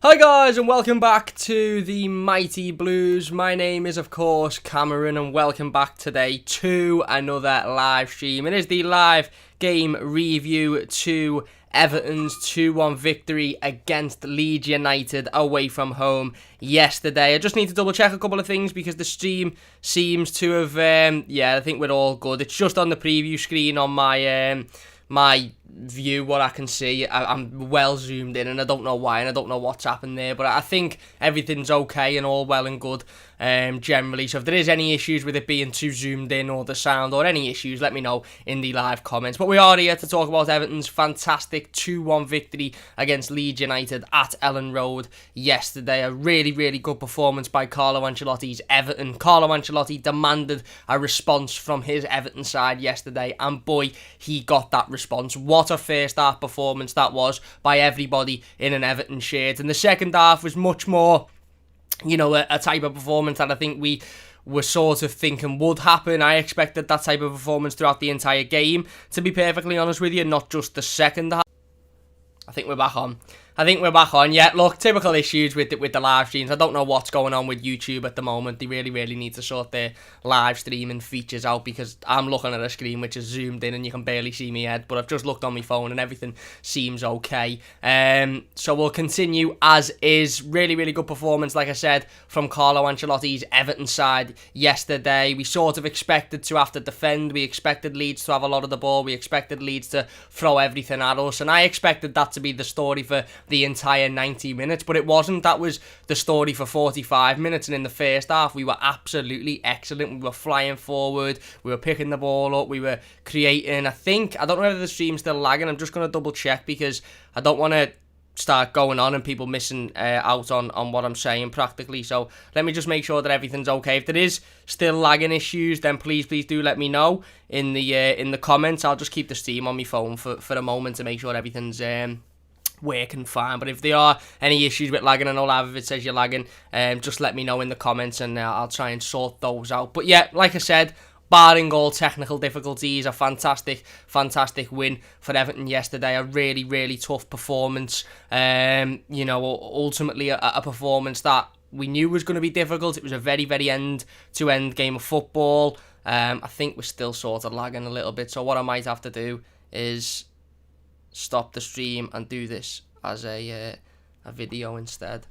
Hi guys and welcome back to the Mighty Blues. My name is of course Cameron and welcome back today to another live stream. It is the live game review to Everton's 2-1 victory against Leeds United away from home yesterday. I just need to double check a couple of things because the stream seems to have, I think we're all good. It's just on the preview screen on my view, what I can see. I'm well zoomed in and I don't know why and I don't know what's happened there, but I think everything's okay and all well and good generally. So if there is any issues with it being too zoomed in or the sound or any issues, let me know in the live comments. But we are here to talk about Everton's fantastic 2-1 victory against Leeds United at Ellen Road yesterday. A really good performance by Carlo Ancelotti's Everton. Carlo Ancelotti demanded a response from his Everton side yesterday and boy, he got that response. What a first half performance that was by everybody in an Everton shirt. And the second half was much more, a type of performance that I think we were sort of thinking would happen. I expected that type of performance throughout the entire game, to be perfectly honest with you, not just the second half. I think we're back on. Yeah, look, typical issues with the live streams. I don't know what's going on with YouTube at the moment. They really need to sort their live streaming features out because I'm looking at a screen which is zoomed in and you can barely see me head, but I've just looked on my phone and everything seems okay. So we'll continue as is. Really good performance, like I said, from Carlo Ancelotti's Everton side yesterday. We sort of expected to have to defend. We expected Leeds to have a lot of the ball. We expected Leeds to throw everything at us, and I expected that to be the story for the entire 90 minutes, but it wasn't. That was the story for 45 minutes, and in the first half we were absolutely excellent. We were flying forward, we were picking the ball up, we were creating. I don't know whether the stream's still lagging. I'm just going to double check because I don't want to start going on and people missing out on what I'm saying practically. So let me just make sure that everything's okay. If there is still lagging issues, then please do let me know in the comments. I'll just keep the stream on my phone for a moment to make sure everything's working fine. But if there are any issues with lagging, and all if it says you're lagging, just let me know in the comments and I'll try and sort those out. But yeah, like I said, barring all technical difficulties, a fantastic win for Everton yesterday. A really tough performance. Ultimately a performance that we knew was going to be difficult. It was a very end-to-end game of football. I think we're still sort of lagging a little bit, so what I might have to do is stop the stream and do this as a video instead.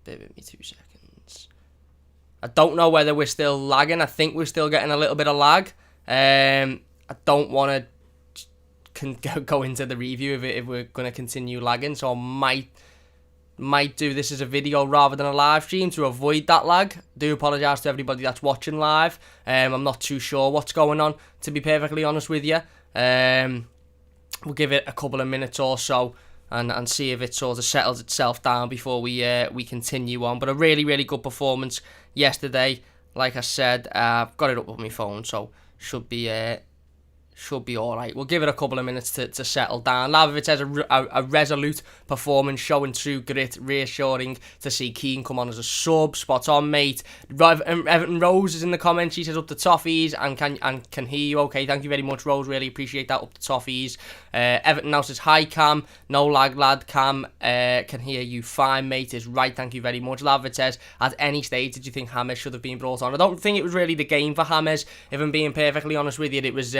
Bear with me 2 seconds. I don't know whether we're still lagging. I think we're still getting a little bit of lag. I don't want to go into the review if we're going to continue lagging, so I might do this as a video rather than a live stream to avoid that lag. Do apologise to everybody that's watching live. I'm not too sure what's going on, to be perfectly honest with you. We'll give it a couple of minutes or so and see if it sort of settles itself down before we continue on. But a really good performance yesterday. Like I said, I've got it up on my phone, so should be alright. We'll give it a couple of minutes to settle down. Love it says a resolute performance, showing true grit, reassuring to see Keane come on as a sub. Spot on, mate. Everton Rose is in the comments. She says up the toffees and can hear you. Okay, thank you very much, Rose. Really appreciate that. Up the toffees. Everton now says hi, Cam. No lag, lad. Cam can hear you fine, mate. Is right. Thank you very much. Love it says, at any stage did you think James should have been brought on? I don't think it was really the game for James. If I'm being perfectly honest with you, it was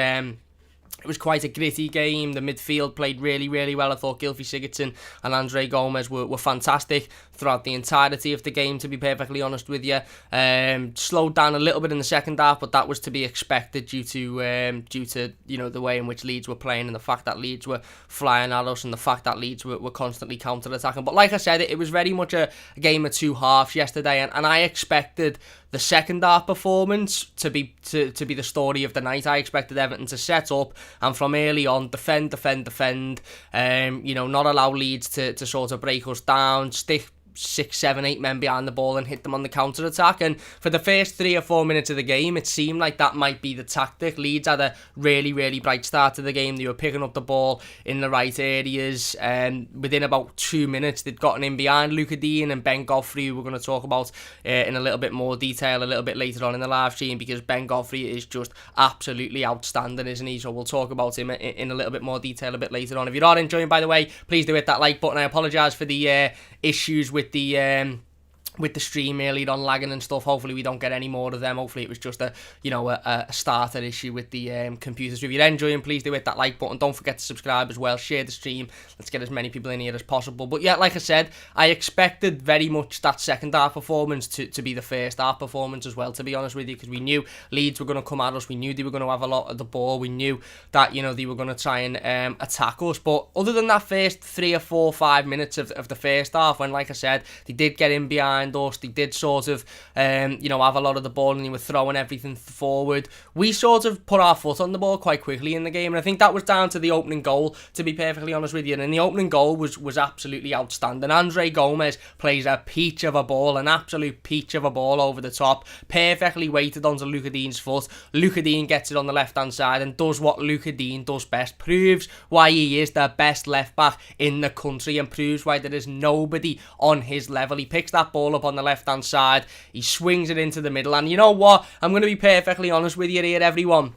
quite a gritty game. The midfield played really well. I thought Gylfi Sigurdsson and Andre Gomes were fantastic throughout the entirety of the game, to be perfectly honest with you. Slowed down a little bit in the second half, but that was to be expected due to the way in which Leeds were playing and the fact that Leeds were flying at us and the fact that Leeds were constantly counter-attacking. But like I said, it was very much a game of two halves yesterday, and I expected the second half performance to be the story of the night. I expected Everton to set up and from early on defend, not allow Leeds to sort of break us down, stick 6, 7, 8 men behind the ball and hit them on the counter-attack. And for the first 3 or 4 minutes of the game, it seemed like that might be the tactic. Leeds had a really, really bright start to the game. They were picking up the ball in the right areas, and within about 2 minutes, they'd gotten in behind Luca Dean and Ben Godfrey, who we're going to talk about in a little bit more detail a little bit later on in the live stream, because Ben Godfrey is just absolutely outstanding, isn't he? So we'll talk about him in a little bit more detail a bit later on. If you are enjoying, by the way, please do hit that like button. I apologise for the issues with the stream earlier on, lagging and stuff. Hopefully we don't get any more of them. Hopefully it was just a starter issue with the computer. So if you're enjoying, please do hit that like button. Don't forget to subscribe as well. Share the stream. Let's get as many people in here as possible. But yeah, like I said, I expected very much that second half performance to be the first half performance as well, to be honest with you, because we knew Leeds were going to come at us. We knew they were going to have a lot of the ball. We knew that, they were going to try and attack us. But other than that first 3 or 4, 5 minutes of the first half, when, like I said, they did get in behind us, they did sort of have a lot of the ball and they were throwing everything forward, we sort of put our foot on the ball quite quickly in the game. And I think that was down to the opening goal, to be perfectly honest with you. And the opening goal was absolutely outstanding. Andre Gomez plays a peach of a ball, an absolute peach of a ball over the top, perfectly weighted onto Luca Dean's foot. Luca Dean gets it on the left hand side and does what Luca Dean does best, proves why he is the best left back in the country and proves why there is nobody on his level. He picks that ball up on the left hand side, he swings it into the middle, and you know what, I'm going to be perfectly honest with you here, everyone.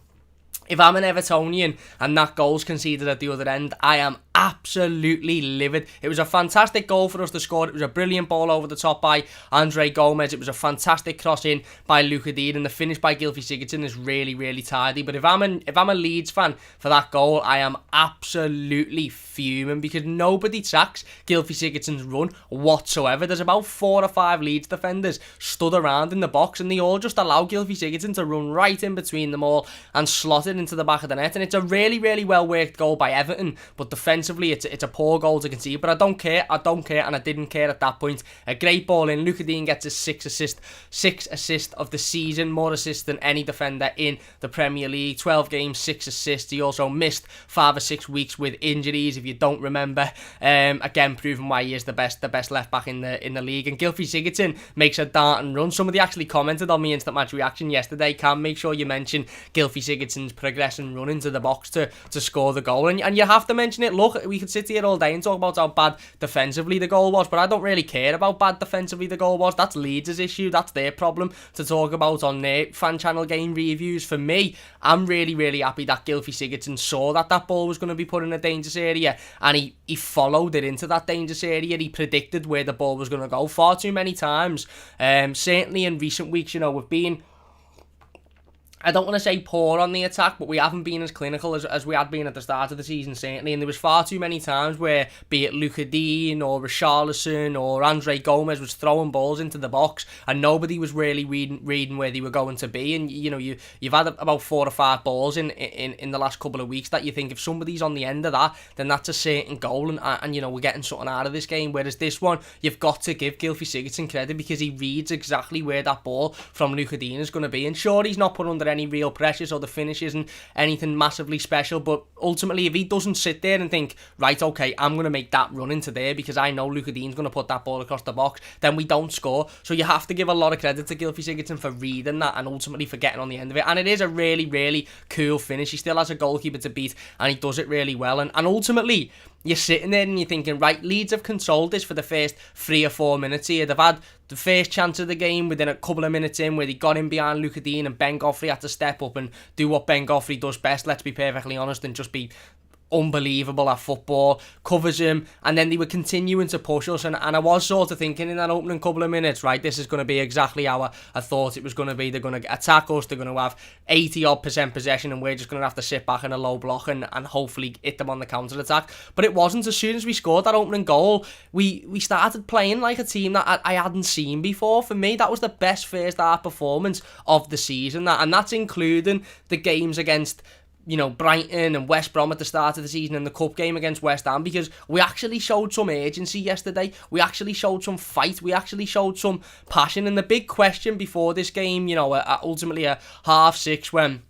If I'm an Evertonian and that goal's conceded at the other end, I am absolutely livid. It was a fantastic goal for us to score. It was a brilliant ball over the top by Andre Gomez. It was a fantastic cross in by Luca Dean, and the finish by Gylfi Sigurdsson is really, really tidy. But if I'm a Leeds fan for that goal, I am absolutely fuming, because nobody tracks Gylfi Sigurdsson's run whatsoever. There's about 4 or 5 Leeds defenders stood around in the box, and they all just allow Gylfi Sigurdsson to run right in between them all and slot it into the back of the net. And it's a really, really well worked goal by Everton, but defensively it's a poor goal to concede. But I don't care, and I didn't care at that point. A great ball in. Luca Dean gets his 6th assist of the season, more assists than any defender in the Premier League. 12 games, 6 assists. He also missed 5 or 6 weeks with injuries, if you don't remember. Again, proving why he is the best left back in the league. And Gylfi Sigurdsson makes a darting run. Somebody actually commented on my instant match reaction yesterday. Cam, make sure you mention Gylfi Sigurdsson's progression run into the box to score the goal, and you have to mention it. Look, we could sit here all day and talk about how bad defensively the goal was, but I don't really care about bad defensively the goal was. That's Leeds' issue. That's their problem to talk about on their fan channel game reviews. For me, I'm really, really happy that Gylfi Sigurdsson saw that ball was going to be put in a dangerous area, and he followed it into that dangerous area. He predicted where the ball was going to go far too many times. Certainly in recent weeks, we've been, I don't want to say poor on the attack, but we haven't been as clinical as we had been at the start of the season, certainly. And there was far too many times where, be it Luca Dean or Richarlison or Andre Gomez, was throwing balls into the box and nobody was really reading where they were going to be. And you've had about 4 or 5 balls in the last couple of weeks that you think if somebody's on the end of that, then that's a certain goal, and we're getting something out of this game. Whereas this one, you've got to give Gylfi Sigurdsson credit, because he reads exactly where that ball from Luca Dean is going to be. And sure, he's not put under any real pressure, so the finish isn't anything massively special, but ultimately if he doesn't sit there and think, right, okay, I'm going to make that run into there because I know Luca Dean's going to put that ball across the box, then we don't score. So you have to give a lot of credit to Gylfi Sigurdsson for reading that and ultimately for getting on the end of it. And it is a really, really cool finish. He still has a goalkeeper to beat and he does it really well, and ultimately you're sitting there and you're thinking, right, Leeds have controlled this for the first 3 or 4 minutes here. They've had the first chance of the game within a couple of minutes in, where they got in behind Luca Dean and Ben Godfrey had to step up and do what Ben Godfrey does best, let's be perfectly honest, and just be unbelievable at football, covers him, and then they were continuing to push us, and I was sort of thinking in that opening couple of minutes, right, this is going to be exactly how I thought it was going to be. They're going to attack us, they're going to have 80% possession, and we're just going to have to sit back in a low block and hopefully hit them on the counter-attack. But it wasn't. As soon as we scored that opening goal, we started playing like a team that I hadn't seen before. For me, that was the best first half performance of the season, and that's including the games against Brighton and West Brom at the start of the season and the cup game against West Ham, because we actually showed some urgency yesterday. We actually showed some fight. We actually showed some passion. And the big question before this game, ultimately at 6:30 when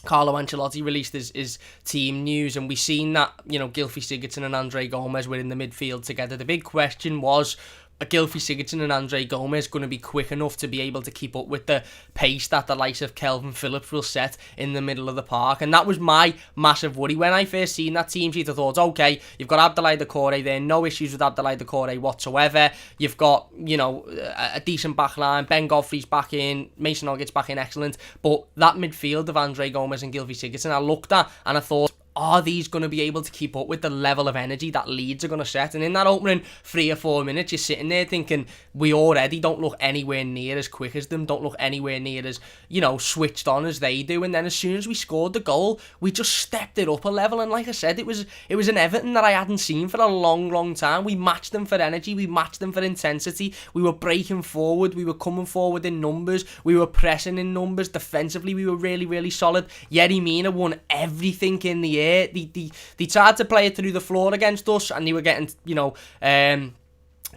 Carlo Ancelotti released his team news, and we seen that, Gylfi Sigurdsson and Andre Gomez were in the midfield together. The big question was, Gylfi Sigurdsson and Andre Gomez going to be quick enough to be able to keep up with the pace that the likes of Kelvin Phillips will set in the middle of the park? And that was my massive worry. When I first seen that team sheet, I thought, okay, you've got Abdoulaye Doucouré there, no issues with Abdoulaye Doucouré whatsoever. You've got, you know, a decent back line, Ben Godfrey's back in, Mason Oggett's back in, excellent. But that midfield of Andre Gomez and Gylfi Sigurdsson, I looked at and I thought, are these going to be able to keep up with the level of energy that Leeds are going to set? And in that opening 3 or 4 minutes, you're sitting there thinking, we already don't look anywhere near as quick as them, don't look anywhere near as, you know, switched on as they do. And then as soon as we scored the goal, we just stepped it up a level. And like I said, it was an Everton that I hadn't seen for a long time. We matched them for energy, we matched them for intensity. We were breaking forward, we were coming forward in numbers, we were pressing in numbers. Defensively, we were really solid. Yerry Mina won everything in the air. They tried to play it through the floor against us, and they were getting, you know,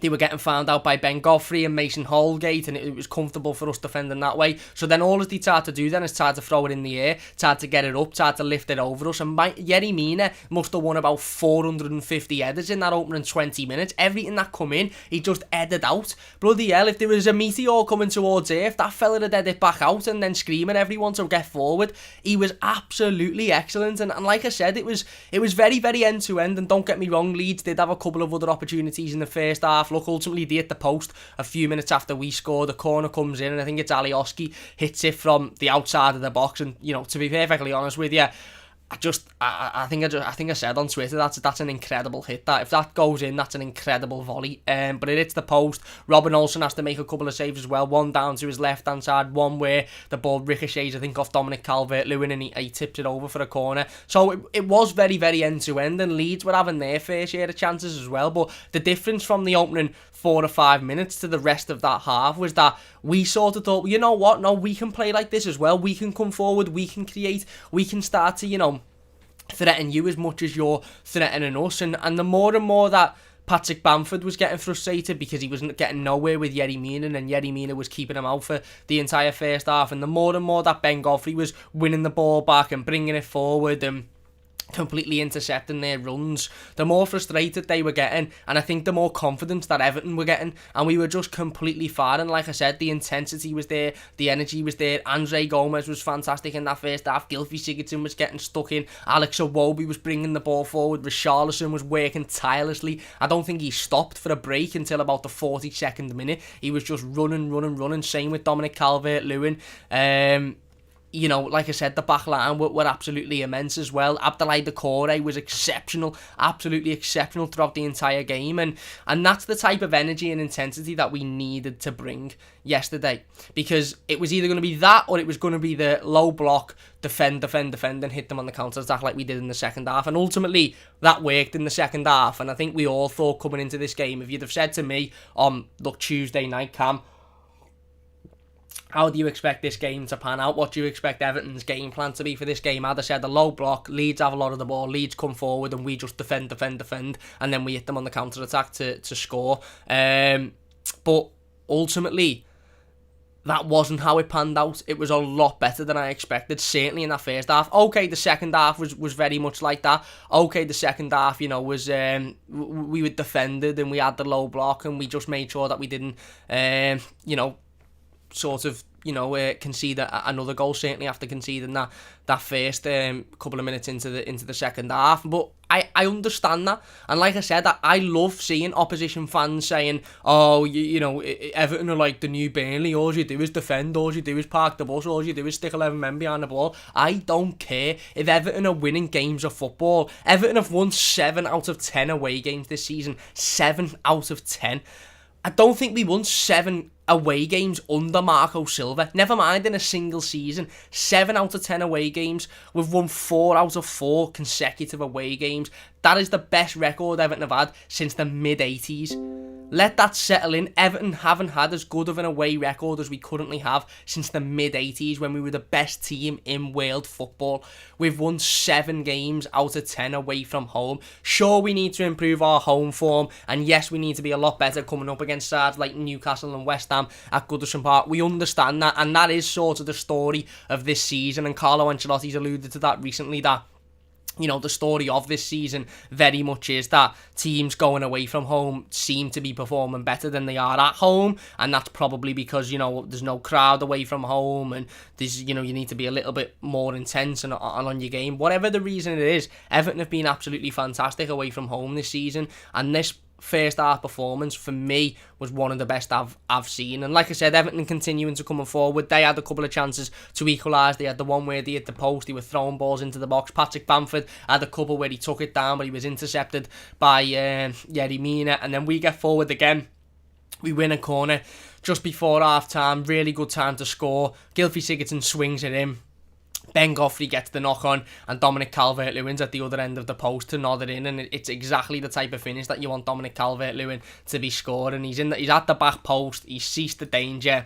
they were getting found out by Ben Godfrey and Mason Holgate, and it was comfortable for us defending that way. So then all they tried to do then is try to throw it in the air, tried to get it up, tried to lift it over us. And Yerry Mina must have won about 450 headers in that opening 20 minutes. Everything that come in, he just headed out. Bloody hell, if there was a meteor coming towards Earth, that fella had headed back out and then screaming everyone to get forward. He was absolutely excellent. And like I said, it was very end to end. And don't get me wrong, Leeds did have a couple of other opportunities in the first half. Look, ultimately they hit the post a few minutes after we scored. The corner comes in, and I think it's Alioski hits it from the outside of the box. And, you know, to be perfectly honest with you, I think I said on Twitter that's an incredible hit. That if that goes in, that's an incredible volley. But it hits the post. Robin Olsen has to make a couple of saves as well. One down to his left hand side, one where the ball ricochets, I think, off Dominic Calvert-Lewin, and he tipped it over for a corner. So it was very end to end, and Leeds were having their fair share of chances as well. But the difference from the opening 4 or 5 minutes to the rest of that half was that we sort of thought, well, you know what, no, we can play like this as well. We can come forward, we can create, we can start to, you know, threaten you as much as you're threatening us. And the more and more that Patrick Bamford was getting frustrated because he wasn't getting nowhere with Yerry Mina, and Yerry Mina was keeping him out for the entire first half, and the more and more that Ben Godfrey was winning the ball back and bringing it forward and completely intercepting their runs, the more frustrated they were getting, and I think the more confidence that Everton were getting, and we were just completely firing. Like I said, the intensity was there, the energy was there. Andre Gomez was fantastic in that first half. Gylfi Sigurdsson was getting stuck in. Alex Iwobi was bringing the ball forward. Richarlison was working tirelessly. I don't think he stopped for a break until about the 42nd minute. He was just running. Same with Dominic Calvert-Lewin. You know, like I said, the back line were absolutely immense as well. Abdoulaye Doucouré was exceptional, absolutely exceptional throughout the entire game. And that's the type of energy and intensity that we needed to bring yesterday. Because it was either going to be that, or it was going to be the low block, defend, and hit them on the counter-attack like we did in the second half. And ultimately, that worked in the second half. And I think we all thought coming into this game, if you'd have said to me on, Tuesday night, Cam, how do you expect this game to pan out? What do you expect Everton's game plan to be for this game? I'd have said a low block, Leeds have a lot of the ball, Leeds come forward, and we just defend, and then we hit them on the counter-attack to score. But ultimately, that wasn't how it panned out. It was a lot better than I expected, certainly in that first half. Okay, the second half was very much like that. Okay, the second half, you know, was we were defended, and we had the low block, and we just made sure that we didn't, you know, sort of, you know, concede another goal, certainly after conceding that first couple of minutes into the second half. But I understand that, and like I said, I love seeing opposition fans saying, oh, you know, Everton are like the new Burnley, all you do is defend, all you do is park the bus, all you do is stick 11 men behind the ball. I don't care if Everton are winning games of football. Everton have won 7 out of 10 away games this season. 7 out of 10. I don't think we won 7 away games under Marco Silva. Never mind in a single season. 7 out of 10 away games. We've won 4 out of 4 consecutive away games. That is the best record Everton have had since the mid-80s. Let that settle in. Everton haven't had as good of an away record as we currently have since the mid-80s, when we were the best team in world football. We've won 7 games out of 10 away from home. Sure, we need to improve our home form, and yes, we need to be a lot better coming up against sides like Newcastle and West Ham at Goodison Park. We understand that, and that is sort of the story of this season, and Carlo Ancelotti's alluded to that recently, that the story of this season very much is that teams going away from home seem to be performing better than they are at home, and that's probably because, there's no crowd away from home, and there's, you need to be a little bit more intense and on your game. Whatever the reason it is, Everton have been absolutely fantastic away from home this season, and this first half performance for me was one of the best I've seen. And like I said, Everton continuing to come forward. They had a couple of chances to equalise. They had the one where they hit the post, they were throwing balls into the box. Patrick Bamford had a couple where he took it down, but he was intercepted by Yerry Mina. And then we get forward again. We win a corner just before half time. Really good time to score. Gylfi Sigurdsson swings it in. Ben Godfrey gets the knock on, and Dominic Calvert-Lewin's at the other end of the post to nod it in, and it's exactly the type of finish that you want Dominic Calvert-Lewin to be scoring. He's at the back post. He's ceased the danger.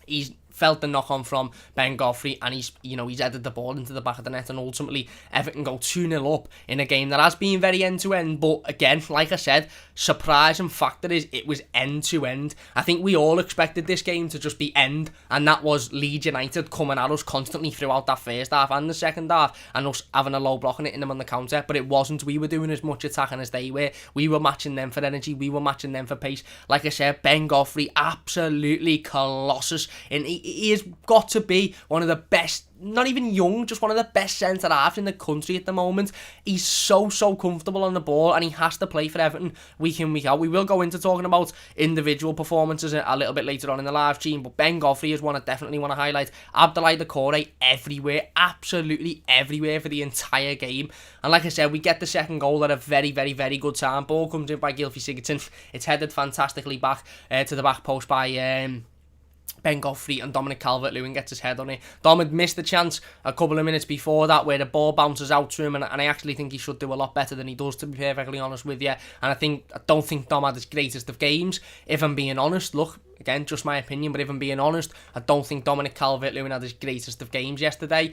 He's felt the knock on from Ben Godfrey, and he's headed the ball into the back of the net, and ultimately Everton go 2-0 up in a game that has been very end-to-end, but again, like I said, surprising factor is it was end-to-end. I think we all expected this game to just be end, and that was Leeds United coming at us constantly throughout that first half and the second half, and us having a low block and hitting them on the counter, but it wasn't. We were doing as much attacking as they were. We were matching them for energy, we were matching them for pace. Like I said, Ben Godfrey, absolutely colossus, and he has got to be one of the best, not even young, just one of the best centre-halves in the country at the moment. He's so comfortable on the ball, and he has to play for Everton week in, week out. We will go into talking about individual performances a little bit later on in the live stream, but Ben Godfrey is one I definitely want to highlight. Abdoulaye Doucouré everywhere, absolutely everywhere for the entire game. And like I said, we get the second goal at a very good time. Ball comes in by Gylfi Sigurdsson. It's headed fantastically back to the back post by Ben Godfrey, and Dominic Calvert-Lewin gets his head on it. Dom had missed the chance a couple of minutes before that where the ball bounces out to him, and I actually think he should do a lot better than he does, to be perfectly honest with you. And I don't think Dom had his greatest of games, if I'm being honest. Look, again, just my opinion, but if I'm being honest, I don't think Dominic Calvert-Lewin had his greatest of games yesterday.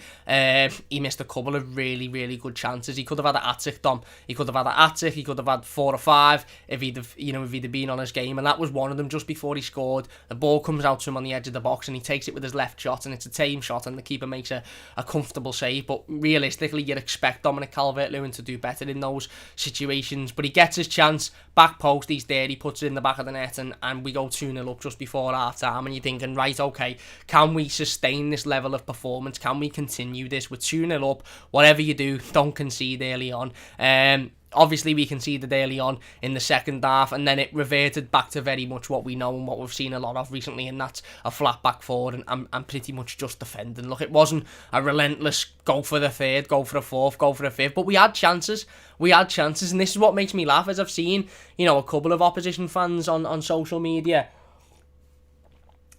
He missed a couple of really good chances. He could have had a hat-trick, Dom. He could have had a hat-trick. He could have had 4 or 5 if he'd have been on his game, and that was one of them just before he scored. The ball comes out to him on the edge of the box, and he takes it with his left shot, and it's a tame shot, and the keeper makes a comfortable save. But realistically, you'd expect Dominic Calvert-Lewin to do better in those situations. But he gets his chance, back post, he's there, he puts it in the back of the net, and we go 2-0 up just before half time, and you're thinking, right, okay, can we sustain this level of performance? Can we continue this? We're 2-0 up. Whatever you do, don't concede early on. Obviously, we conceded early on in the second half, and then it reverted back to very much what we know and what we've seen a lot of recently, and that's a flat back forward and pretty much just defending. Look, it wasn't a relentless go for the third, go for the fourth, go for the fifth, but we had chances. And this is what makes me laugh, as I've seen, a couple of opposition fans on social media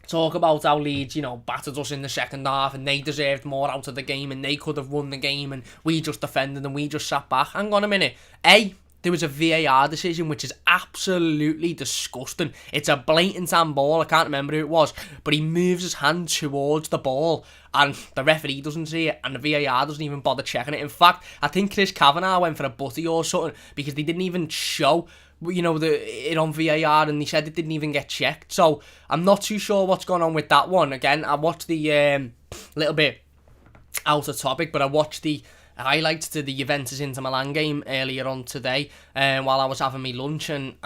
talk about how Leeds, battered us in the second half, and they deserved more out of the game, and they could have won the game, and we just defended and we just sat back. Hang on a minute. There was a VAR decision which is absolutely disgusting. It's a blatant handball. I can't remember who it was, but he moves his hand towards the ball, and the referee doesn't see it, and the VAR doesn't even bother checking it. In fact, I think Chris Kavanagh went for a butty or something, because they didn't even show it on VAR, and they said it didn't even get checked. So I'm not too sure what's going on with that one. Again, I watched the little bit out of topic, but I watched the highlights to the Juventus Inter Milan game earlier on today while I was having my lunch, and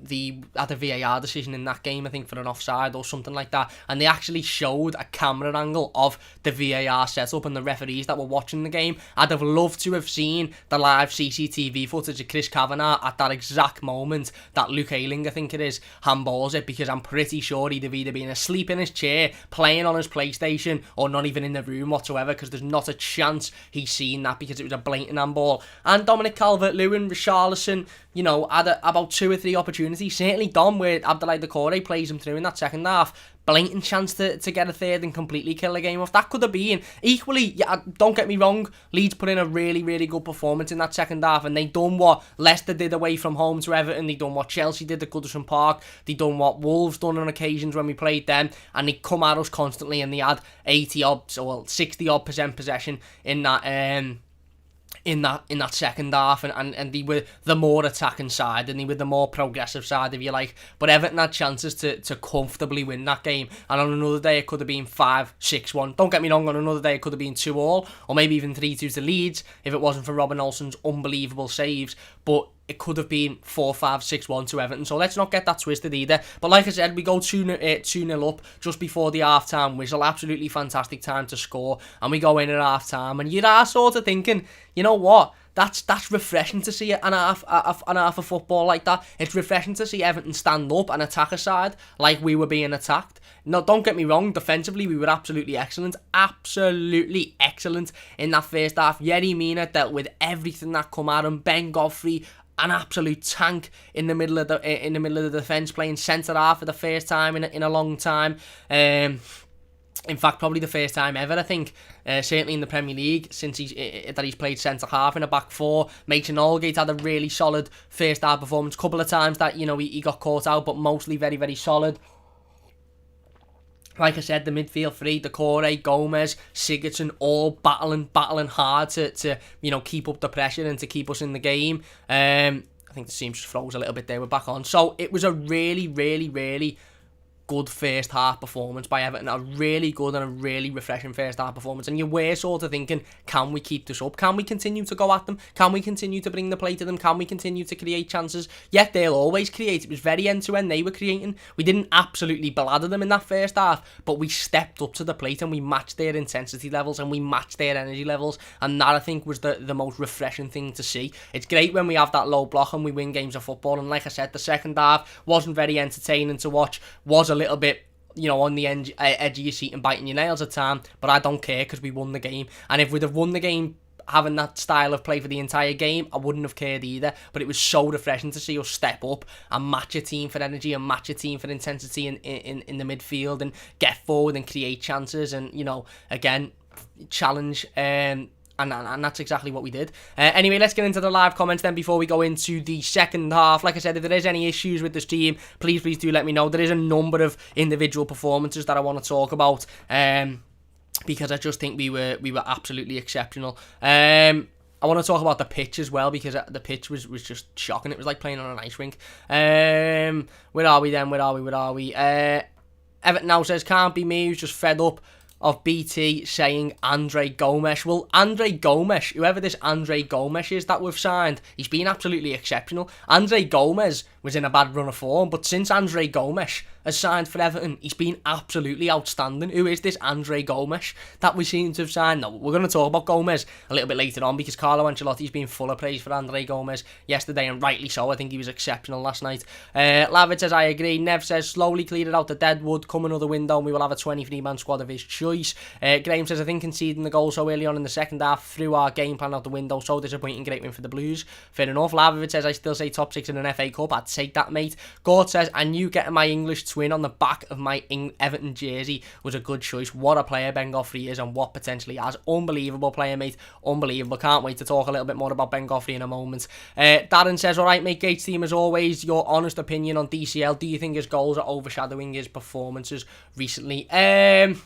they had a VAR decision in that game, I think for an offside or something like that, and they actually showed a camera angle of the VAR setup and the referees that were watching the game. I'd have loved to have seen the live CCTV footage of Chris Kavanagh at that exact moment that Luke Ayling, I think it is, handballs it, because I'm pretty sure he'd have either been asleep in his chair, playing on his PlayStation, or not even in the room whatsoever, because there's not a chance he's seen that, because it was a blatant handball. And Dominic Calvert-Lewin, Richarlison, had about 2 or 3 opportunities. Certainly Dom, where Abdoulaye Doucouré plays him through in that second half. Blatant chance to get a third and completely kill the game off. That could have been. Equally, don't get me wrong, Leeds put in a really good performance in that second half, and they done what Leicester did away from home to Everton. They done what Chelsea did at Goodison Park. They done what Wolves done on occasions when we played them, and they come at us constantly, and they had 60% possession in that in that second half, and they were the more attacking side, and they were the more progressive side, if you like. But Everton had chances to comfortably win that game, and on another day it could have been 5-6-1. Don't get me wrong, on another day it could have been 2-2, or maybe even 3-2 to Leeds if it wasn't for Robin Olsen's unbelievable saves. But it could have been 4-5-6-1 to Everton, so let's not get that twisted either. But like I said, we go 2-0 up just before the half-time whistle. Absolutely fantastic time to score, and we go in at half-time, and you are sort of thinking, you know what? That's refreshing to see an half of football like that. It's refreshing to see Everton stand up and attack a side like we were being attacked. No, don't get me wrong, defensively we were absolutely excellent in that first half. Yerry Mina dealt with everything that come at him. Ben Godfrey, an absolute tank in the middle of the defence, playing centre half for the first time in a long time. In fact, probably the first time ever, I think, certainly in the Premier League, since he's played centre half in a back four. Mason Holgate had a really solid first half performance. Couple of times that he got caught out, but mostly very, very solid. Like I said, the midfield three, Decore, Gomez, Sigurdsson, all battling hard to keep up the pressure and to keep us in the game. I think the seam just froze a little bit there. We're back on. So it was a really, really, really good first half performance by Everton. A really good and a really refreshing first half performance. And you were sort of thinking, can we keep this up? Can we continue to go at them? Can we continue to bring the play to them? Can we continue to create chances? Yet they'll always create. It was very end-to-end they were creating. We didn't absolutely blather them in that first half, but we stepped up to the plate and we matched their intensity levels and we matched their energy levels. And that, I think, was the most refreshing thing to see. It's great when we have that low block and we win games of football. And like I said, the second half wasn't very entertaining to watch. Was a little bit, on the edge of your seat and biting your nails at time, but I don't care because we won the game. And if we'd have won the game having that style of play for the entire game, I wouldn't have cared either. But it was so refreshing to see us step up and match a team for energy and match a team for intensity in the midfield and get forward and create chances and, again, challenge and that's exactly what we did. Anyway, let's get into the live comments then before we go into the second half. Like I said, if there is any issues with this team, please do let me know. There is a number of individual performances that I want to talk about because I just think we were absolutely exceptional. I want to talk about the pitch as well because the pitch was just shocking. It was like playing on an ice rink. Where are we then? Everton now says, can't be me who's just fed up of BT saying Andre Gomes. Well, Andre Gomes, whoever this Andre Gomes is that we've signed, he's been absolutely exceptional. Andre Gomes was in a bad run of form, but since Andre Gomes has signed for Everton, he's been absolutely outstanding. Who is this Andre Gomes that we seem to have signed? No, we're going to talk about Gomes a little bit later on because Carlo Ancelotti's been full of praise for Andre Gomes yesterday, and rightly so. I think he was exceptional last night. Lavid says, I agree. Nev says, slowly cleared out the dead wood, come another window, and we will have a 23-man squad of his choice. Graham says, I think conceding the goal so early on in the second half threw our game plan out the window. So disappointing. Great win for the Blues. Fair enough. Lavid says, I still say top 6 in an FA Cup. I'd take that, mate. Gort says, I knew getting my English twin on the back of my Everton jersey was a good choice. What a player Ben Godfrey is and what potentially has. Unbelievable player, mate. Unbelievable. Can't wait to talk a little bit more about Ben Godfrey in a moment. Darren says, alright, mate, Gates team as always. Your honest opinion on DCL. Do you think his goals are overshadowing his performances recently? I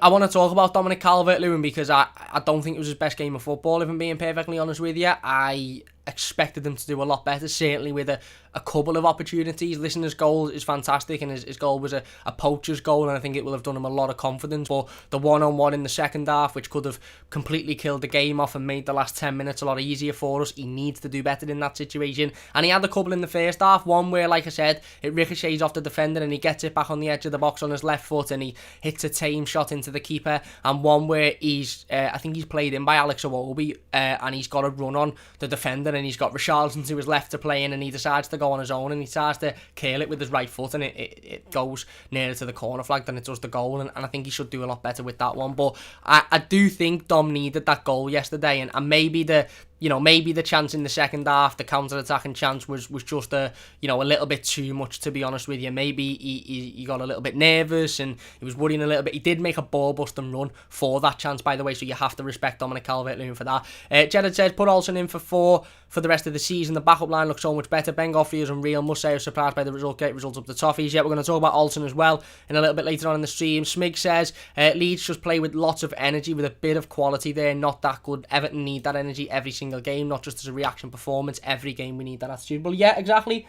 want to talk about Dominic Calvert-Lewin because I don't think it was his best game of football, if I'm being perfectly honest with you. I expected them to do a lot better, certainly with a couple of opportunities. Listen, his goal is fantastic, and his goal was a poacher's goal, and I think it will have done him a lot of confidence. But the one-on-one in the second half, which could have completely killed the game off and made the last 10 minutes a lot easier for us, he needs to do better in that situation. And he had a couple in the first half, one where, like I said, it ricochets off the defender and he gets it back on the edge of the box on his left foot and he hits a tame shot into the keeper, and one where I think he's played in by Alex Iwobi, and he's got a run on the defender and he's got Richarlison to his left to play in, and he decides to go on his own and he tries to curl it with his right foot, and it goes nearer to the corner flag than it does the goal, and I think he should do a lot better with that one. But I do think Dom needed that goal yesterday, and maybe the maybe the chance in the second half, the counter-attacking chance was just a little bit too much, to be honest with you. Maybe he got a little bit nervous and he was worrying a little bit. He did make a ball-busting run for that chance, by the way, so you have to respect Dominic Calvert-Lewin for that. Jared says, put Olsen in for 4 for the rest of the season. The backup line looks so much better. Ben Godfrey is unreal. Must say I was surprised by the result. Great results up the Toffees. Yeah, we're going to talk about Olsen as well in a little bit later on in the stream. Smig says, Leeds just play with lots of energy, with a bit of quality there. Not that good. Everton need that energy every single game, not just as a reaction performance. Every game we need that attitude. Well, yeah, exactly.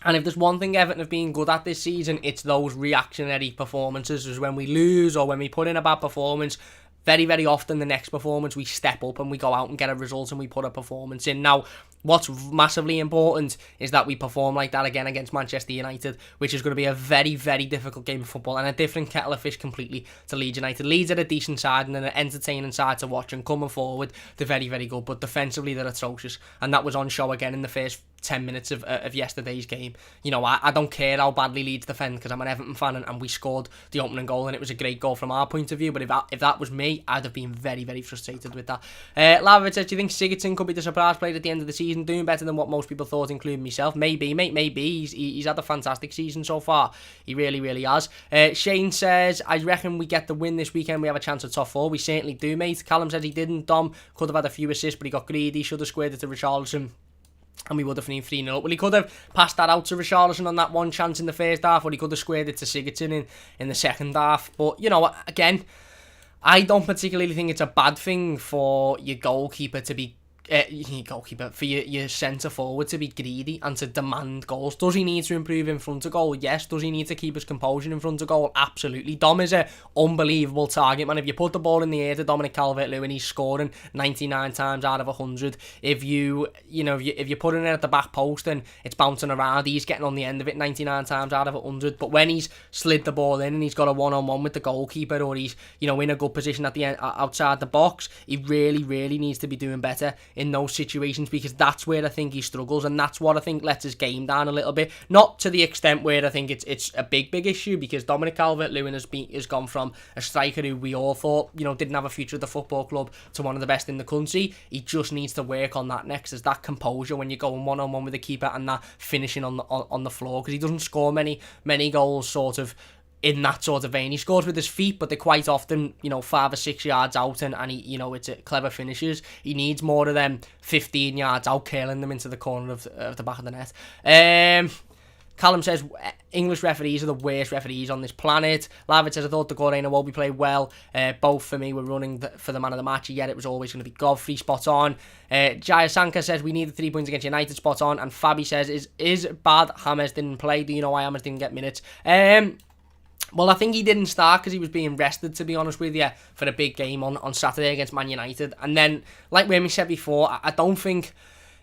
And if there's one thing Everton have been good at this season, it's those reactionary performances. Is when we lose or when we put in a bad performance, very, very often the next performance we step up and we go out and get a result and we put a performance in. Now, what's massively important is that we perform like that again against Manchester United, which is going to be a very, very difficult game of football and a different kettle of fish completely to Leeds United. Leeds are a decent side and an entertaining side to watch, and coming forward, they're very, very good, but defensively they're atrocious, and that was on show again in the first 10 minutes of yesterday's game. I don't care how badly Leeds defend because I'm an Everton fan and we scored the opening goal and it was a great goal from our point of view, but if that was me, I'd have been very, very frustrated with that. Lavovich says, do you think Sigurdsson could be the surprise player at the end of the season, doing better than what most people thought, including myself? Maybe, mate, maybe. He's had a fantastic season so far. He really, really has. Shane says, I reckon we get the win this weekend. We have a chance at top 4. We certainly do, mate. Callum says he didn't. Dom could have had a few assists, but he got greedy. Should have squared it to Richarlison, and we would have been 3-0 up. Well, he could have passed that out to Richarlison on that one chance in the first half, or he could have squared it to Sigurdsson in the second half. But, again, I don't particularly think it's a bad thing for your goalkeeper to be for your centre forward to be greedy and to demand goals. Does he need to improve in front of goal? Yes. Does he need to keep his composure in front of goal? Absolutely. Dom is an unbelievable target man. If you put the ball in the air to Dominic Calvert-Lewin, he's scoring 99 times out of 100. If you put it in at the back post and it's bouncing around, he's getting on the end of it 99 times out of 100. But when he's slid the ball in and he's got a one-on-one with the goalkeeper, or he's in a good position at the end outside the box, he really, really needs to be doing better in those situations, because that's where I think he struggles, and that's what I think lets his game down a little bit. Not to the extent where I think it's a big issue, because Dominic Calvert-Lewin has gone from a striker who we all thought didn't have a future at the football club to one of the best in the country. He just needs to work on that next, is that composure when you're going one-on-one with the keeper and that finishing on the floor, because he doesn't score many goals sort of in that sort of vein. He scores with his feet, but they're quite often 5 or 6 yards out, and he it's clever finishes. He needs more of them 15 yards out, curling them into the corner of the back of the net. Callum says, English referees are the worst referees on this planet. Lavit says, I thought the Gorena Wolby played well. Both for me were running for the man of the match, yet it was always going to be Godfrey. Spot on. Jaya Sanka says, we need the 3 points against United. Spot on. And Fabi says, is bad James didn't play. Do you know why James didn't get minutes? Well, I think he didn't start because he was being rested, to be honest with you, for a big game on Saturday against Man United. And then, like Remy said before, I don't think